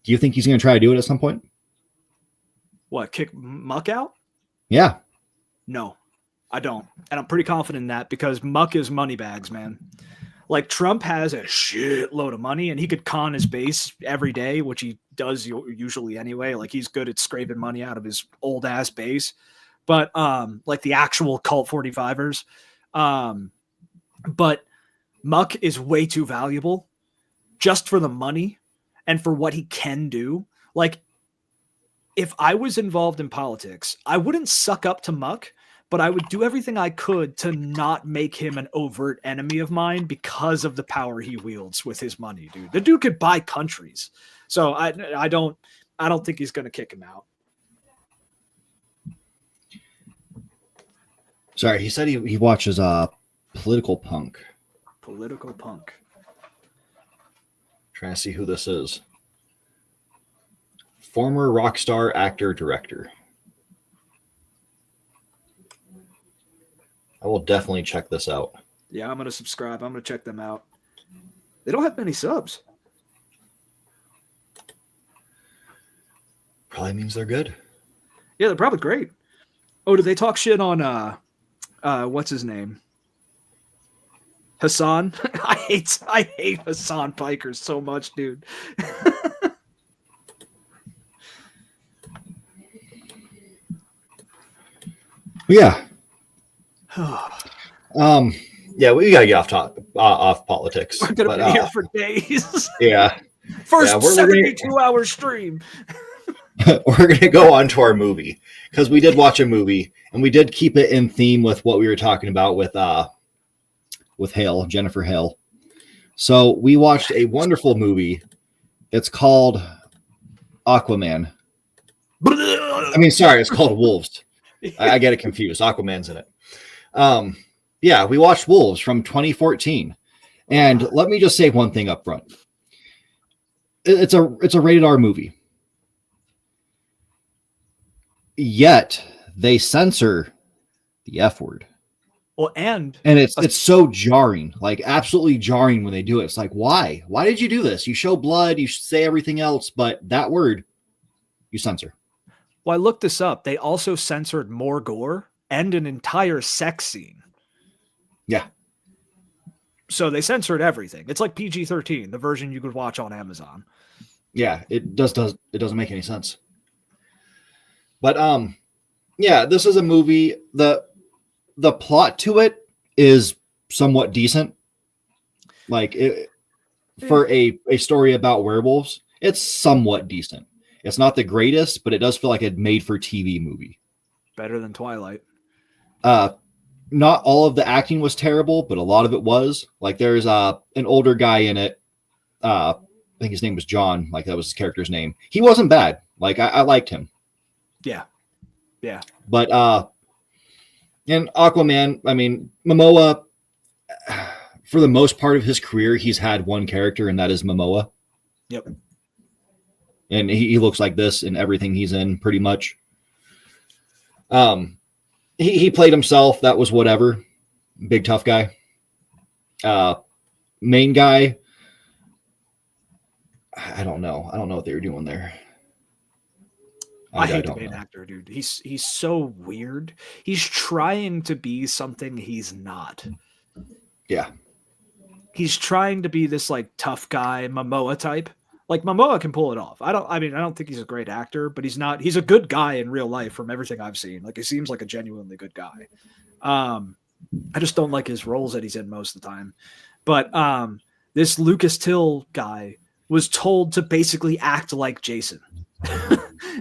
you think he's going to try to do it at some point? What, kick Muck out? Yeah. No, I don't. And I'm pretty confident in that because Muck is money bags, man. Like Trump has a shitload of money and he could con his base every day, which he does usually anyway. Like he's good at scraping money out of his old ass base. But like the actual cult 45ers. But Muck is way too valuable just for the money and for what he can do. Like if I was involved in politics, I wouldn't suck up to Muck, but I would do everything I could to not make him an overt enemy of mine because of the power he wields with his money, dude. The dude could buy countries. So I don't think he's going to kick him out. Sorry, he said he watches Political Punk. Political Punk. Trying to see who this is. Former rock star, actor, director. I will definitely check this out. Yeah, I'm going to subscribe. I'm going to check them out. They don't have many subs. Probably means they're good. Yeah, they're probably great. Oh, did they talk shit on what's his name? Hassan? I hate Hassan Piker so much, dude. Yeah. Yeah, we gotta get off politics. We're gonna be here for days. Yeah. First 72-hour stream. We're gonna go on to our movie because we did watch a movie and we did keep it in theme with what we were talking about with Hale, Jennifer Hale. So we watched a wonderful movie. It's called Aquaman. It's called Wolves. I get it confused. Aquaman's in it. Yeah, we watched Wolves from 2014. And let me just say one thing up front. It's a rated R movie. Yet they censor the F word. Well, and it's so jarring, like absolutely jarring when they do it. It's like, why? Why did you do this? You show blood, you say everything else, but that word you censor. Well, I looked this up. They also censored more gore and an entire sex scene. Yeah. So they censored everything. It's like PG-13, the version you could watch on Amazon. Yeah, it doesn't make any sense. But yeah, this is a movie. The plot to it is somewhat decent. Like for a story about werewolves, it's somewhat decent. It's not the greatest, but it does feel like a made-for-TV movie. Better than Twilight. Not all of the acting was terrible, but a lot of it was. Like there's an older guy in it. I think his name was John. Like that was his character's name. He wasn't bad. Like I liked him. Yeah. Yeah. But and Aquaman, Momoa, for the most part of his career, he's had one character, and that is Momoa. Yep. And he looks like this in everything he's in, pretty much. He played himself. That was whatever. Big tough guy. Main guy. I don't know. I don't know what they were doing there. I hate the main actor, dude. He's so weird. He's trying to be something he's not. Yeah. He's trying to be this like tough guy Momoa type. Like Momoa can pull it off. I don't think he's a great actor, but he's not. He's a good guy in real life from everything I've seen. Like he seems like a genuinely good guy. I just don't like his roles that he's in most of the time. But this Lucas Till guy was told to basically act like Jason.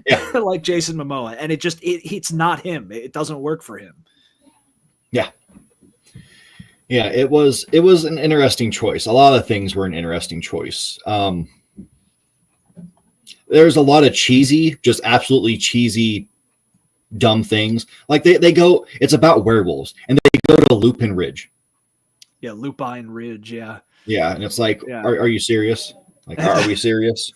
Yeah. Like Jason Momoa, and it's not him. It doesn't work for him. Yeah. Yeah, it was an interesting choice. A lot of things were an interesting choice. There's a lot of cheesy, just absolutely cheesy, dumb things. Like they go, it's about werewolves, and they go to Lupin Ridge. Yeah, Lupine Ridge, yeah. Yeah, and it's like, yeah. Are you serious? Like, are we serious?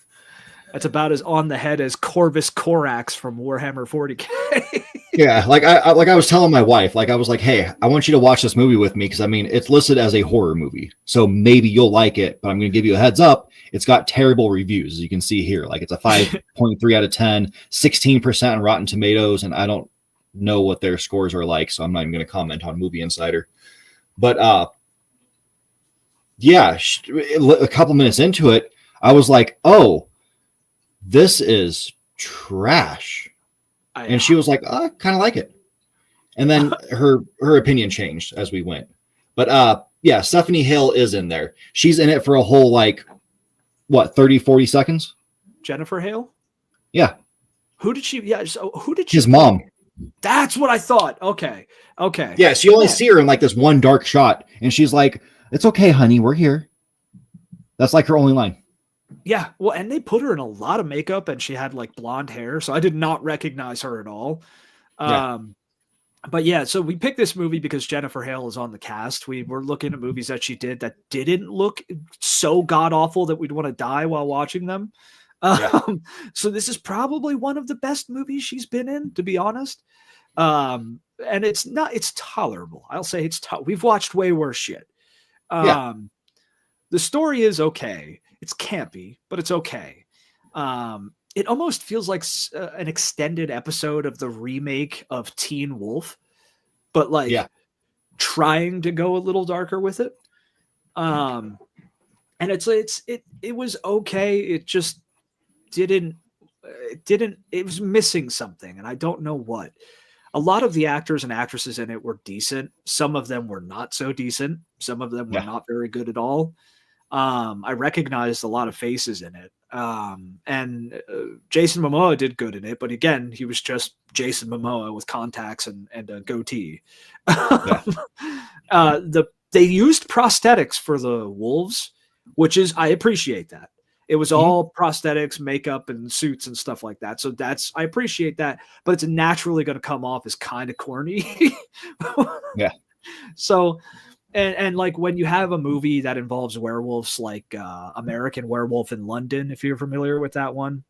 That's about as on the head as Corvus Corax from Warhammer 40K. Yeah, like I was telling my wife, like I was like, hey, I want you to watch this movie with me because it's listed as a horror movie, so maybe you'll like it. But I'm going to give you a heads up. It's got terrible reviews, as you can see here. Like it's a 5.3 out of 10, 16% on Rotten Tomatoes, and I don't know what their scores are like, so I'm not even going to comment on Movie Insider. But yeah, a couple minutes into it, I was like, oh, this is trash. And she was like, I kind of like it. And then her opinion changed as we went. But yeah, Stephanie Hale is in there. She's in it for a whole 30, 40 seconds. Jennifer Hale? Yeah. Who did she? Yeah. So who did she? His mom. That's what I thought. Okay. Yeah, so you only see her in like this one dark shot, and she's like, "It's okay, honey, we're here." That's like her only line. Yeah. Well, and they put her in a lot of makeup, and she had like blonde hair, so I did not recognize her at all. Yeah. But yeah, so we picked this movie because Jennifer Hale is on the cast. We were looking at movies that she did that didn't look so god awful that we'd want to die while watching them. So this is probably one of the best movies she's been in, to be honest. And it's tolerable. I'll say we've watched way worse shit. The story is okay. It's campy, but it's okay. It almost feels like an extended episode of the remake of Teen Wolf, but trying to go a little darker with it. And it was okay. It just didn't, it was missing something, and I don't know what. A lot of the actors and actresses in it were decent. Some of them were not so decent. Some of them were not very good at all. I recognized a lot of faces in it. And Jason Momoa did good in it, but again, he was just Jason Momoa with contacts and a goatee. They used prosthetics for the wolves, which is, I appreciate that. It was all prosthetics, makeup, and suits and stuff like that. So I appreciate that, but it's naturally going to come off as kind of corny. So, and like when you have a movie that involves werewolves, like American Werewolf in London, if you're familiar with that one,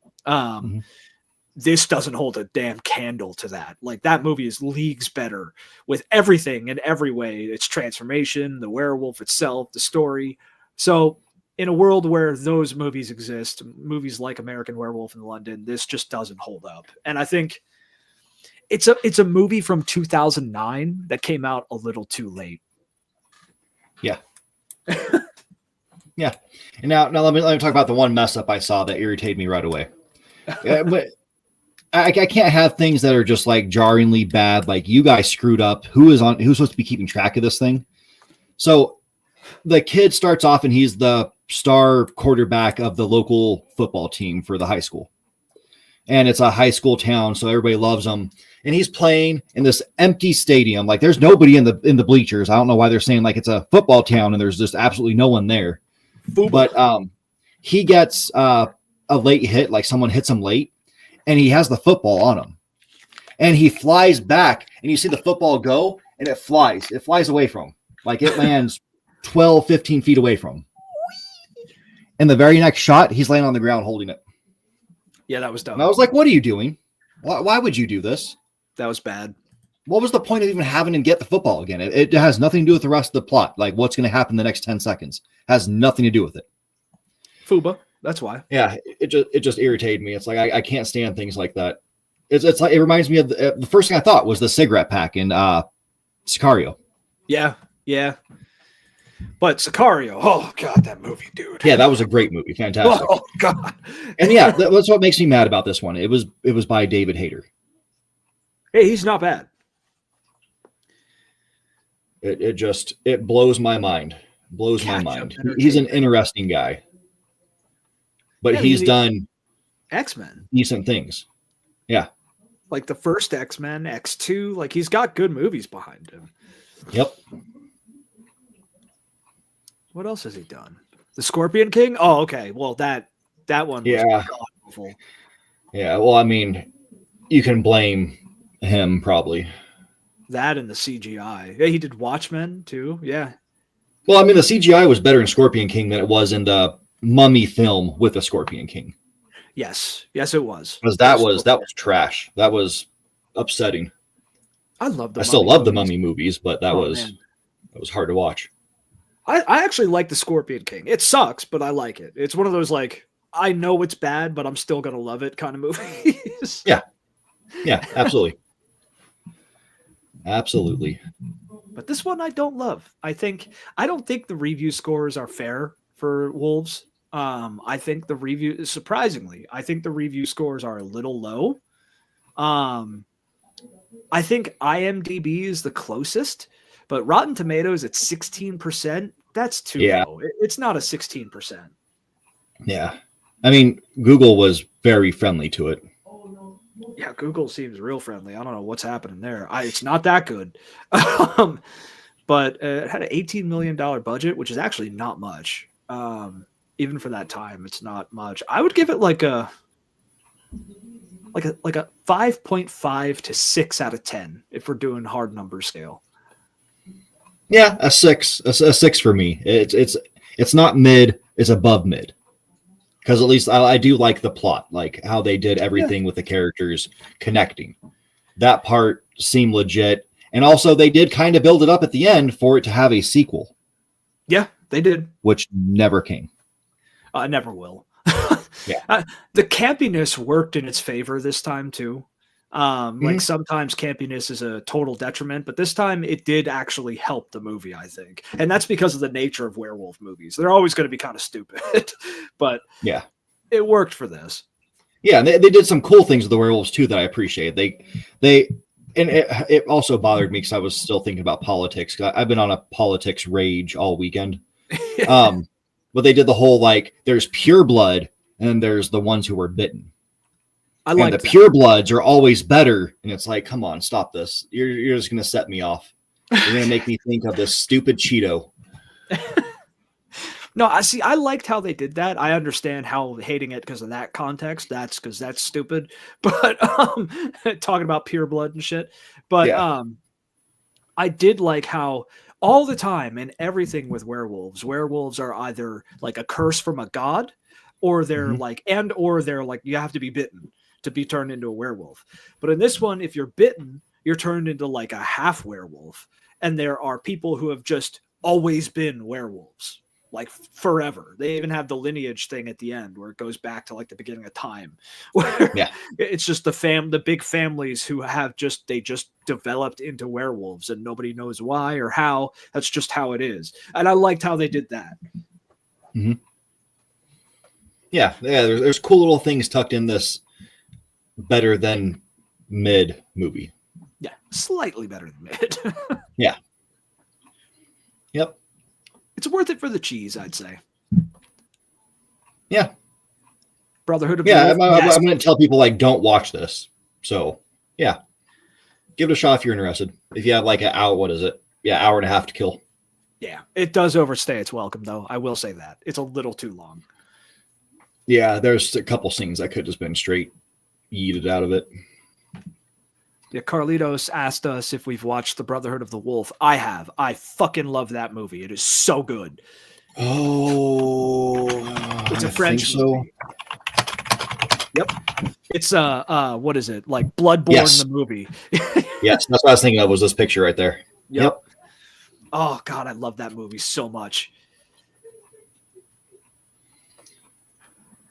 this doesn't hold a damn candle to that. Like that movie is leagues better with everything in every way. Its transformation, the werewolf itself, the story. So in a world where those movies exist, movies like American Werewolf in London, this just doesn't hold up. And I think it's a movie from 2009 that came out a little too late. Yeah. And now let me talk about the one mess up I saw that irritated me right away. But I can't have things that are just like jarringly bad. Like you guys screwed up. Who's supposed to be keeping track of this thing? So the kid starts off and he's the star quarterback of the local football team for the high school. And it's a high school town, so everybody loves him. And he's playing in this empty stadium. Like there's nobody in the bleachers. I don't know why they're saying like it's a football town and there's just absolutely no one there. But he gets a late hit, like someone hits him late, and he has the football on him. And he flies back, and you see the football go, and it flies. It flies away from him. Like it lands 12, 15 feet away from him. And the very next shot, he's laying on the ground holding it. Yeah, that was dumb. And I was like, what are you doing? Why would you do this? That was bad. What was the point of even having him get the football again? It has nothing to do with the rest of the plot. Like what's going to happen the next 10 seconds has nothing to do with it. Fuba. That's why. Yeah, it just irritated me. It's like I can't stand things like that. It's like it reminds me of the first thing I thought was the cigarette pack in Sicario. Yeah. But Sicario, oh god, that movie, dude. Yeah, that was a great movie, fantastic. Oh god. And yeah, that's what makes me mad about this one. It was by David Hayter. Hey, he's not bad. It blows my mind. Blows my mind. He's an interesting guy. But he's done X-Men. Decent things. Yeah. Like the first X-Men, X2, like he's got good movies behind him. Yep. What else has he done? The Scorpion King? Oh, okay. Well, that one was awful. Yeah, well, I mean, you can blame him probably. That and the CGI. Yeah, he did Watchmen too. Yeah. Well, I mean, the CGI was better in Scorpion King than it was in the Mummy film with the Scorpion King. Yes, it was. Because that was trash. That was upsetting. I love I still love the Mummy movies, but that was hard to watch. I actually like the Scorpion King. It sucks, but I like it. It's one of those like I know it's bad, but I'm still gonna love it kind of movies. Yeah, absolutely, absolutely. But this one I don't love. I don't think the review scores are fair for Wolves. I think surprisingly, I think the review scores are a little low. I think IMDb is the closest, but Rotten Tomatoes at 16%. That's too low. It's not a 16%. Yeah. I mean, Google was very friendly to it. Yeah, Google seems real friendly. I don't know what's happening there. It's not that good. But it had an $18 million budget, which is actually not much. Even for that time, it's not much. I would give it like a 5.5 to 6 out of 10 if we're doing hard number scale. Yeah, a 6. A 6 for me. It's not mid, it's above mid. Because at least I do like the plot, like how they did everything with the characters connecting. That part seemed legit. And also, they did kind of build it up at the end for it to have a sequel. Yeah, they did. Which never came. Never will. Yeah. The campiness worked in its favor this time, too. Like sometimes campiness is a total detriment, but this time it did actually help the movie, I think. And that's because of the nature of werewolf movies. They're always going to be kind of stupid, but yeah, it worked for this. Yeah, they did some cool things with the werewolves too that I appreciate. And it also bothered me because I was still thinking about politics. I've been on a politics rage all weekend. But they did the whole, like, there's pure blood and there's the ones who were bitten. And the pure bloods are always better. And it's like, come on, stop this. You're just going to set me off. You're going to make me think of this stupid Cheeto. No, I liked how they did that. I understand how hating it because of that context. That's because that's stupid. But talking about pure blood and shit. But I did like how all the time and everything with werewolves are either like a curse from a god, or they're they're like you have to be bitten to be turned into a werewolf. But in this one, if you're bitten, you're turned into like a half werewolf. And there are people who have just always been werewolves, like forever. They even have the lineage thing at the end where it goes back to like the beginning of time, where it's just the big families who have just developed into werewolves and nobody knows why or how. That's just how it is. And I liked how they did that. Mm-hmm. Yeah. There's cool little things tucked in this better than mid movie. Yeah, slightly better than mid. Yeah. Yep. It's worth it for the cheese, I'd say. Yeah. Brotherhood of the Wolf. I'm going to tell people, like, don't watch this. So, yeah. Give it a shot if you're interested. If you have, like, an hour, what is it? Yeah, hour and a half to kill. Yeah, it does overstay its welcome, though. I will say that. It's a little too long. Yeah, there's a couple scenes that could have just been straight yeeted out of it. Yeah, Carlitos asked us if we've watched The Brotherhood of the Wolf. I have. I fucking love that movie. It is so good. Oh, it's a French movie. Yep. It's what is it? Like Bloodborne, the movie. Yes, that's what I was thinking of, was this picture right there. Yep. Oh God, I love that movie so much.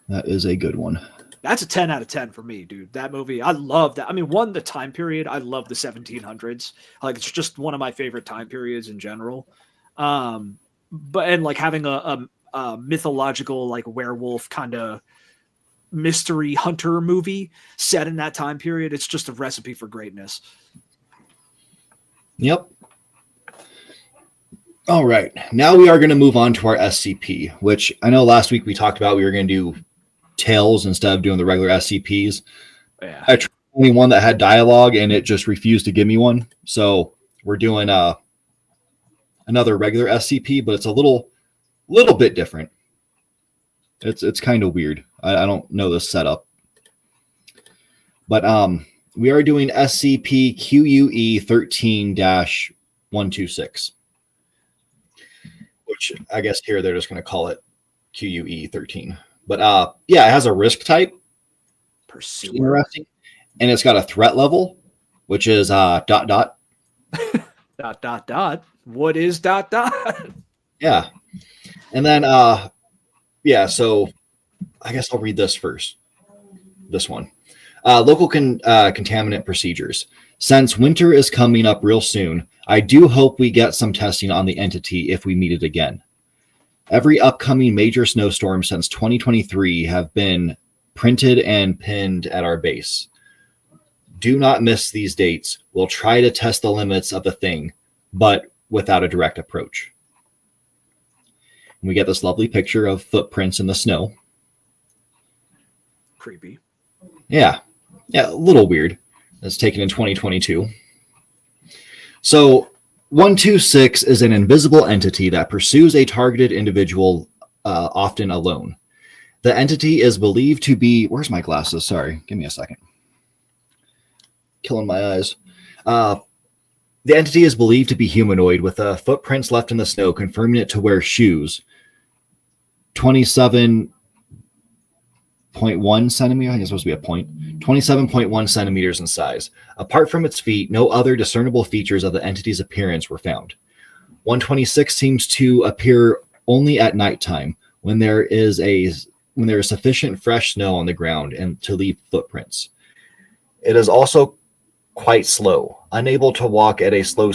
That is a good one. That's a 10 out of 10 for me, dude. That movie, I love that. I mean, the time period, I love the 1700s. Like, it's just one of my favorite time periods in general. But like having a mythological, like, werewolf kind of mystery hunter movie set in that time period, it's just a recipe for greatness. Yep. All right. Now we are going to move on to our SCP, which I know last week we talked about we were going to do tales instead of doing the regular SCPs. Yeah. I tried only one that had dialogue and it just refused to give me one. So we're doing another regular SCP, but it's a little bit different. It's kind of weird. I don't know the setup. But we are doing SCP QUE 13-126. Which I guess here they're just going to call it QUE 13. But it has a risk type. Pursuer. Interesting. And it's got a threat level, which is ... What is ... Yeah. And then so I guess I'll read this first. This one. Local contaminant procedures. Since winter is coming up real soon, I do hope we get some testing on the entity if we meet it again. Every upcoming major snowstorm since 2023 have been printed and pinned at our base. Do not miss these dates. We'll try to test the limits of the thing, but without a direct approach. And we get this lovely picture of footprints in the snow. Creepy. Yeah. Yeah, a little weird. That's taken in 2022. So 126 is an invisible entity that pursues a targeted individual, often alone. The entity is believed to be... Where's my glasses? Sorry, give me a second. Killing my eyes. The entity is believed to be humanoid, with footprints left in the snow, confirming it to wear shoes. 27.1 centimeter. I think it's supposed to be a point. 27.1 centimeters in size. Apart from its feet, no other discernible features of the entity's appearance were found. 126 seems to appear only at nighttime, when there is sufficient fresh snow on the ground and to leave footprints. It is also quite slow, unable to walk at a slow,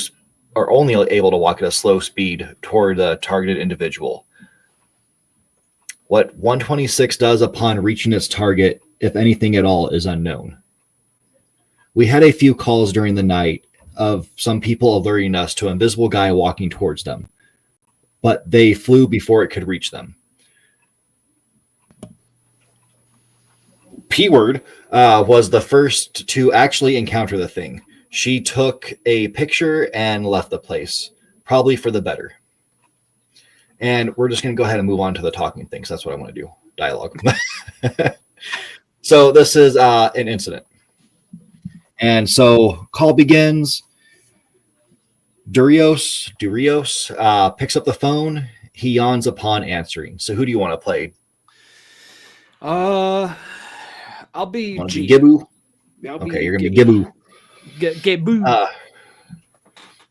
or only able to walk at a slow speed toward the targeted individual. What 126 does upon reaching its target, if anything at all, is unknown. We had a few calls during the night of some people alerting us to an invisible guy walking towards them, but they flew before it could reach them. P-Word was the first to actually encounter the thing. She took a picture and left the place, probably for the better. And we're just going to go ahead and move on to the talking things. That's what I want to do. Dialogue. So this is an incident. And so call begins. Durios picks up the phone. He yawns upon answering. So who do you want to play? I'll be G. Gibbu? Okay, you're going to be Gibbu. Gibbu.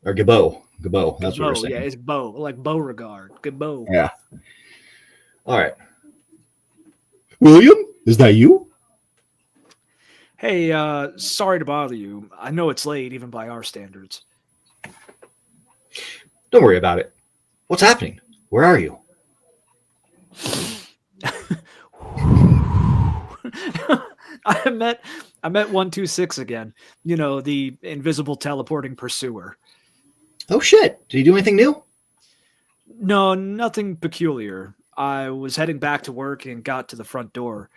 Or Gibbo. Gibbo. That's what we're saying. Yeah, it's Bo. Like Beauregard. Gibbo. Yeah. All right. William, is that you? Hey, sorry to bother you. I know it's late, even by our standards. Don't worry about it. What's happening? Where are you? I met 126 again. You know, the invisible teleporting pursuer. Oh shit. Did he do anything new? No, nothing peculiar. I was heading back to work and got to my front door.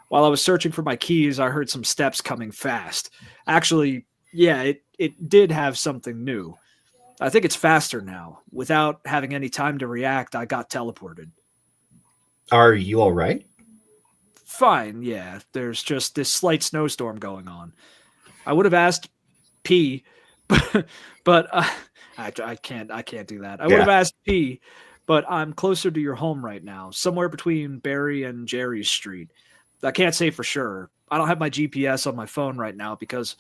While I was searching for my keys, I heard some steps coming fast. Actually, yeah, it did have something new. I think it's faster now. Without having any time to react, I got teleported. Are you all right? Fine, yeah. There's just this slight snowstorm going on. I would have asked P, but I can't do that. I would have asked P, but I'm closer to your home right now, somewhere between Barry and Jerry's Street. I can't say for sure. I don't have my GPS on my phone right now because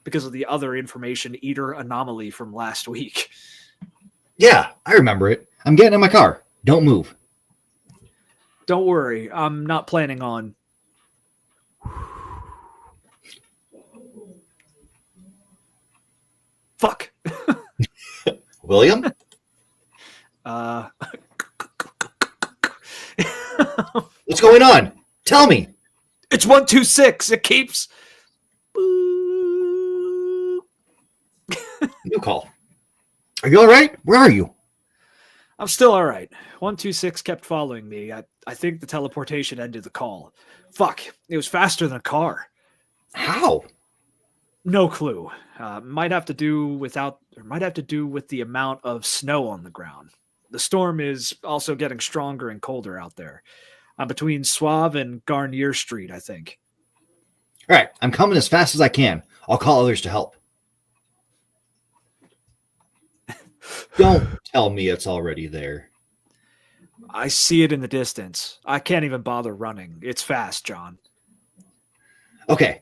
of the other information eater anomaly from last week. Yeah, I remember it. I'm getting in my car. Don't move. Don't worry. I'm not planning on. Fuck. William? What's going on? Tell me. It's 126. It keeps. New call. Are you all right? Where are you? I'm still all right. 126 kept following me. I think the teleportation ended the call. Fuck. It was faster than a car. How? No clue. Might have to do with the amount of snow on the ground. The storm is also getting stronger and colder out there. I'm between Suave and Garnier Street, I think. All right. I'm coming as fast as I can. I'll call others to help. Don't tell me it's already there. I see it in the distance. I can't even bother running. It's fast, John. Okay.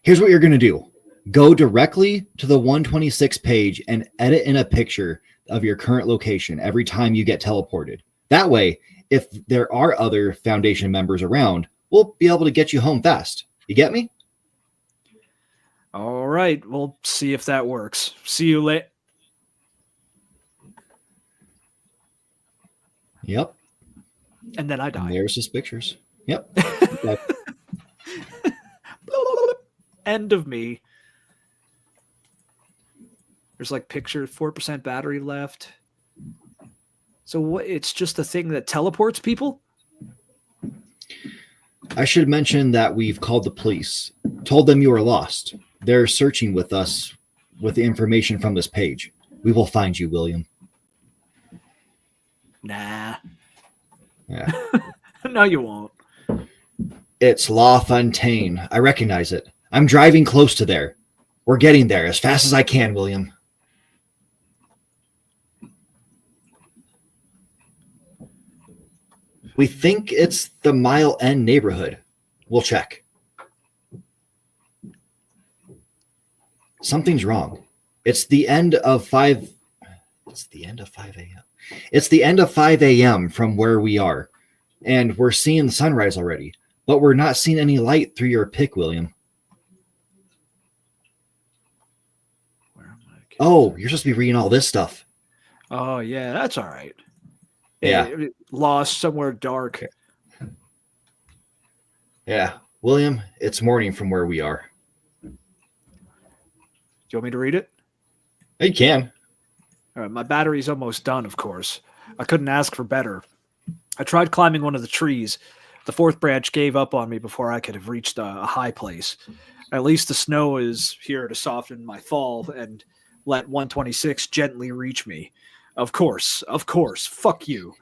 Here's what you're going to do. Go directly to the 126 page and edit in a picture of your current location every time you get teleported. That way, if there are other Foundation members around, we'll be able to get you home fast. You get me? All right. We'll see if that works. See you later. Yep. And then I die. And there's his pictures. Yep. End of me. There's like picture 4% battery left. So what? It's just a thing that teleports people? I should mention that we've called the police, told them you were lost. They're searching with us with the information from this page. We will find you, William. Nah. Yeah. No, you won't. It's La Fontaine. I recognize it. I'm driving close to there. We're getting there as fast as I can, William. We think it's the Mile End neighborhood. We'll check. Something's wrong. It's the end of 5 a.m. It's the end of 5 a.m. from where we are. And we're seeing the sunrise already. But we're not seeing any light through your pick, William. Where am I? Oh, you're supposed to be reading all this stuff. Oh, yeah, that's all right. Yeah. Lost somewhere dark. Yeah. William, it's morning from where we are. Do you want me to read it? You can. All right, my battery's almost done, of course. I couldn't ask for better. I tried climbing one of the trees. The fourth branch gave up on me before I could have reached a high place. At least the snow is here to soften my fall and let 126 gently reach me. Of course. Fuck you.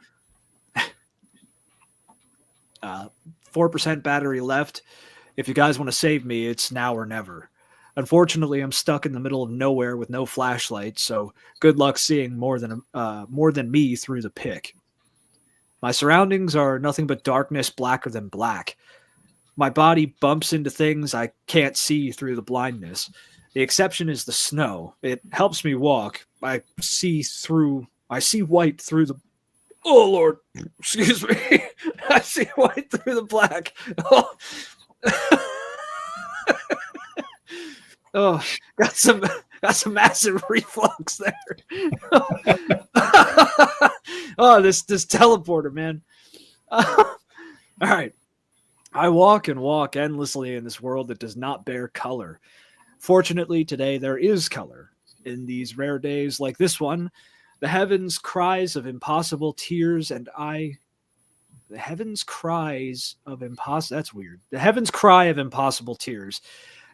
4% battery left. If you guys want to save me, it's now or never. Unfortunately, I'm stuck in the middle of nowhere with no flashlight, so good luck seeing more than me through the pick. My surroundings are nothing but darkness blacker than black. My body bumps into things I can't see through the blindness. The exception is the snow. It helps me walk. I see white through the... Oh, Lord. Excuse me. I see white through the black. Oh, oh, got some massive reflux there. Oh, this teleporter, man. All right. I walk and walk endlessly in this world that does not bear color. Fortunately, today there is color. In these rare days like this one, the heavens cries of impossible tears, and the heavens cries of impossible... That's weird. The heavens cry of impossible tears,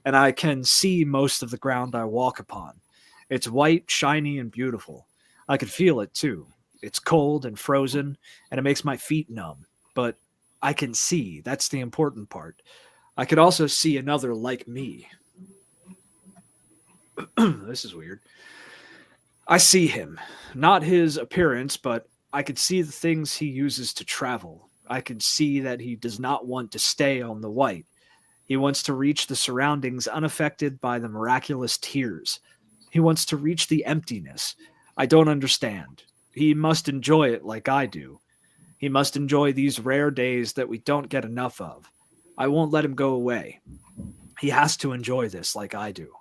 and I can see most of the ground I walk upon. It's white, shiny, and beautiful. I can feel it, too. It's cold and frozen, and it makes my feet numb. But I can see. That's the important part. I could also see another like me. This is weird. I see him. Not his appearance, but I could see the things he uses to travel. I could see that he does not want to stay on the white. He wants to reach the surroundings unaffected by the miraculous tears. He wants to reach the emptiness. I don't understand. He must enjoy it like I do. He must enjoy these rare days that we don't get enough of. I won't let him go away. He has to enjoy this like I do.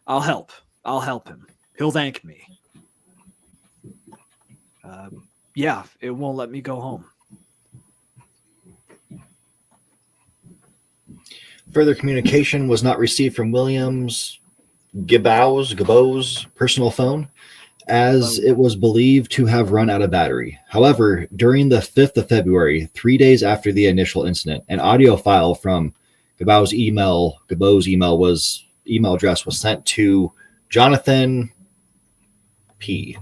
I'll help. I'll help him. He'll thank me. Yeah, it won't let me go home. Further communication was not received from Williams Gabow's personal phone, as it was believed to have run out of battery. However, during the 5th of February, 3 days after the initial incident, an audio file from Gabow's email address was sent to Jonathan P.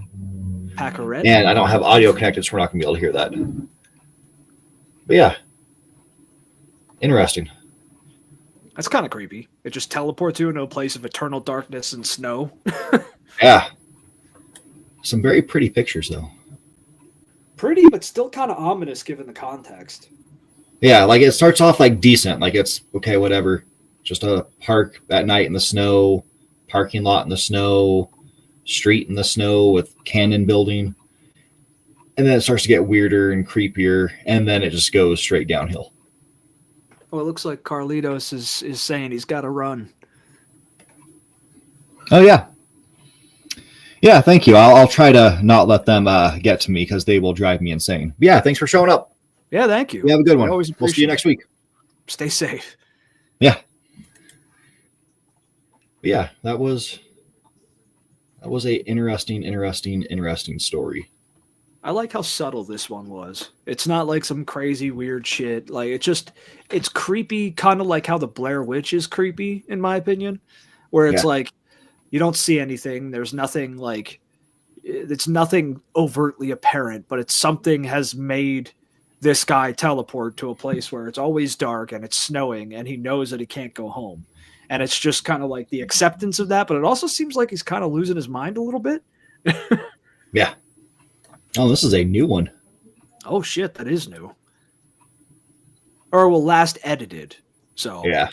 Packeret? And I don't have audio connected, so we're not going to be able to hear that. But yeah, interesting. That's kind of creepy. It just teleports you into a place of eternal darkness and snow. Yeah. Some very pretty pictures, though. Pretty, but still kind of ominous given the context. Yeah, like it starts off like decent. Like it's, okay, whatever. Just a park at night in the snow, parking lot in the snow, street in the snow with cannon building. And then it starts to get weirder and creepier, and then it just goes straight downhill. Well, it looks like Carlitos is saying he's got to run. Oh, yeah. Yeah, thank you. I'll try to not let them get to me because they will drive me insane. But yeah, thanks for showing up. Yeah, thank you. We have a good one. We'll see you next week. Stay safe. Yeah. But yeah, that was a interesting story. I like how subtle this one was. It's not like some crazy weird shit. Like it's creepy, kind of like how the Blair Witch is creepy, in my opinion, where it's Yeah. like you don't see anything. There's nothing like it's nothing overtly apparent, but it's something has made this guy teleport to a place where it's always dark and it's snowing and he knows that he can't go home. And it's just kind of like the acceptance of that, but it also seems like he's kind of losing his mind a little bit. Yeah. Oh, this is a new one. Oh shit, that is new. Or well, last edited. So Yeah.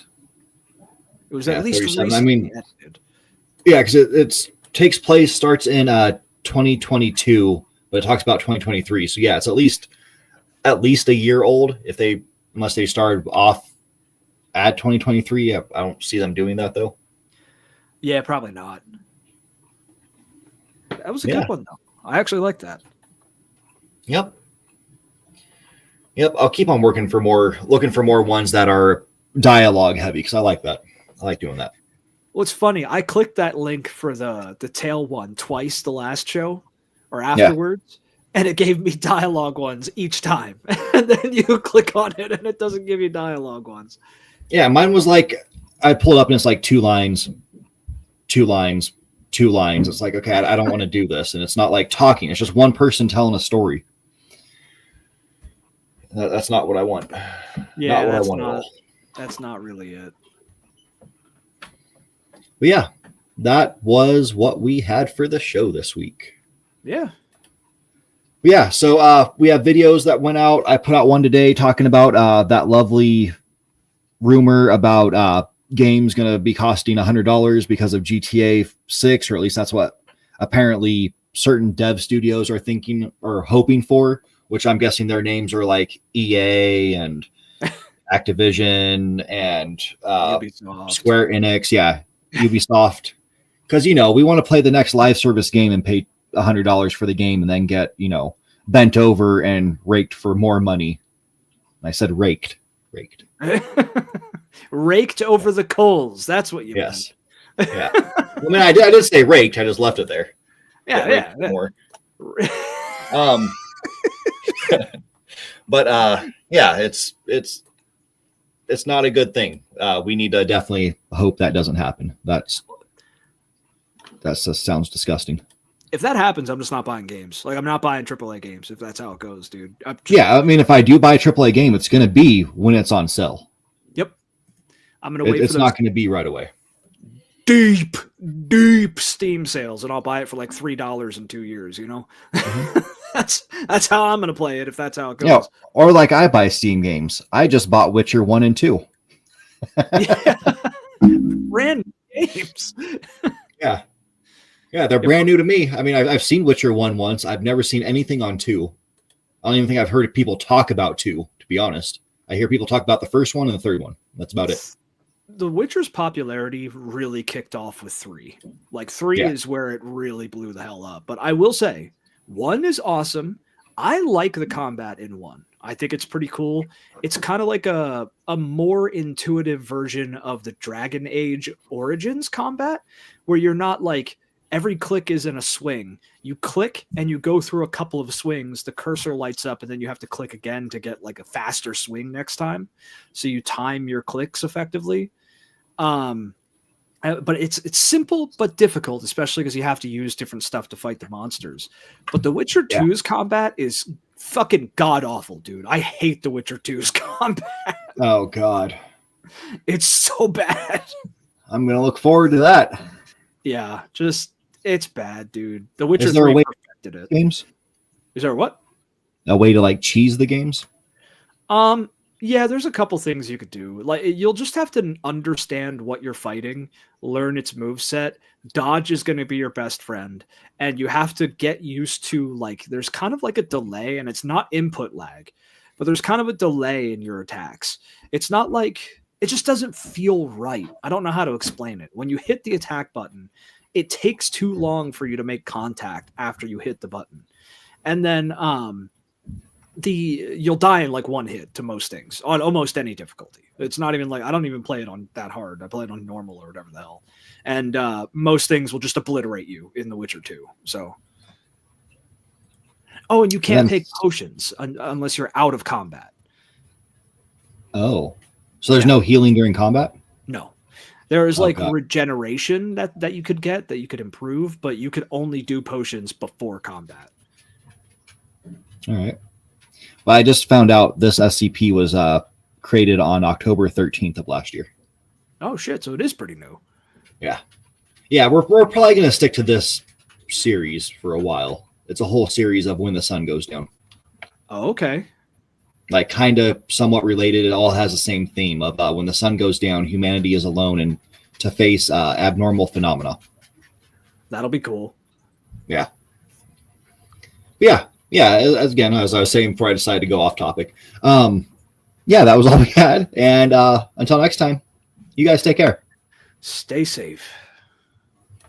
it was at least 37. recently edited. Yeah, because it takes place, starts in 2022, but it talks about 2023. So yeah, it's at least a year old. Unless they started off at 2023, I don't see them doing that though. Yeah, probably not. That was a good one though. I actually like that. Yep. I'll keep on looking for more ones that are dialogue heavy because I like that. I like doing that. Well, it's funny. I clicked that link for the tail one twice the last show or afterwards, and it gave me dialogue ones each time. And then you click on it, and it doesn't give you dialogue ones. Yeah, mine was like I pulled up and it's like two lines. It's like, okay, I don't want to do this, and it's not like talking. It's just one person telling a story. That's not what I want. Yeah, that's not really it. But yeah, that was what we had for the show this week. Yeah. Yeah, so we have videos that went out. I put out one today talking about that lovely rumor about games going to be costing $100 because of GTA 6, or at least that's what apparently certain dev studios are thinking or hoping for, which I'm guessing their names are like EA and Activision and Square Enix. Yeah. Ubisoft, because we want to play the next live service game and pay $100 for the game and then get bent over and raked for more money. I said raked raked over the coals. That's what you meant. Yeah. I mean, I did say raked. I just left it there. Yeah. More. But yeah, it's not a good thing. We need to definitely hope that doesn't happen. That just sounds disgusting. If that happens, I'm just not buying games. Like, I'm not buying AAA games if that's how it goes, dude. Yeah, I mean, if I do buy a AAA game, it's going to be when it's on sale. Yep. I'm going to wait. It's not going to be right away. Deep Steam sales, and I'll buy it for like $3 in 2 years. Mm-hmm. That's how I'm going to play it if that's how it goes. Yeah, or like I buy Steam games. I just bought Witcher 1 and 2. Yeah. Brand new games. Yeah, they're brand new to me. I mean, I've seen Witcher 1 once. I've never seen anything on 2. I don't even think I've heard people talk about 2, to be honest. I hear people talk about the first one and the third one. That's about it. The Witcher's popularity really kicked off with 3. Like 3 is where it really blew the hell up. But I will say, 1 is awesome. I like the combat in 1. I think it's pretty cool. It's kind of like a more intuitive version of the Dragon Age Origins combat, where you're not like every click is in a swing. You click and you go through a couple of swings. The cursor lights up and then you have to click again to get like a faster swing next time. So you time your clicks effectively. But it's simple but difficult, especially because you have to use different stuff to fight the monsters. But The Witcher 2's combat is fucking god-awful, dude. I hate The Witcher 2's combat. Oh, God. It's so bad. I'm going to look forward to that. Yeah, it's bad, dude. The Witcher 3 perfected it. Games? Is there what? A way to like cheese the games? Yeah, there's a couple things you could do. Like, you'll just have to understand what you're fighting, learn its moveset. Dodge is going to be your best friend, and you have to get used to, like, there's kind of like a delay, and it's not input lag, but there's kind of a delay in your attacks. It's not like, it just doesn't feel right. I don't know how to explain it. When you hit the attack button, it takes too long for you to make contact after you hit the button. And then, you'll die in like one hit to most things on almost any difficulty. It's not even like, I don't even play it on that hard. I play it on normal or whatever the hell. And most things will just obliterate you in The Witcher 2. So Oh, and you can't then- take potions unless you're out of combat. Oh, so there's Yeah. no healing during combat? No. There is like Okay. regeneration that you could get, that you could improve, but you could only do potions before combat. All right. Well, I just found out this SCP was created on October 13th of last year. Oh shit, so it is pretty new. Yeah, we're probably going to stick to this series for a while. It's a whole series of When the Sun Goes Down. Oh, okay. Like kind of somewhat related. It all has the same theme of when the sun goes down, humanity is alone and to face abnormal phenomena. That'll be cool. Yeah. Again, as I was saying before I decided to go off topic. Yeah, that was all we had. And until next time, you guys take care. Stay safe.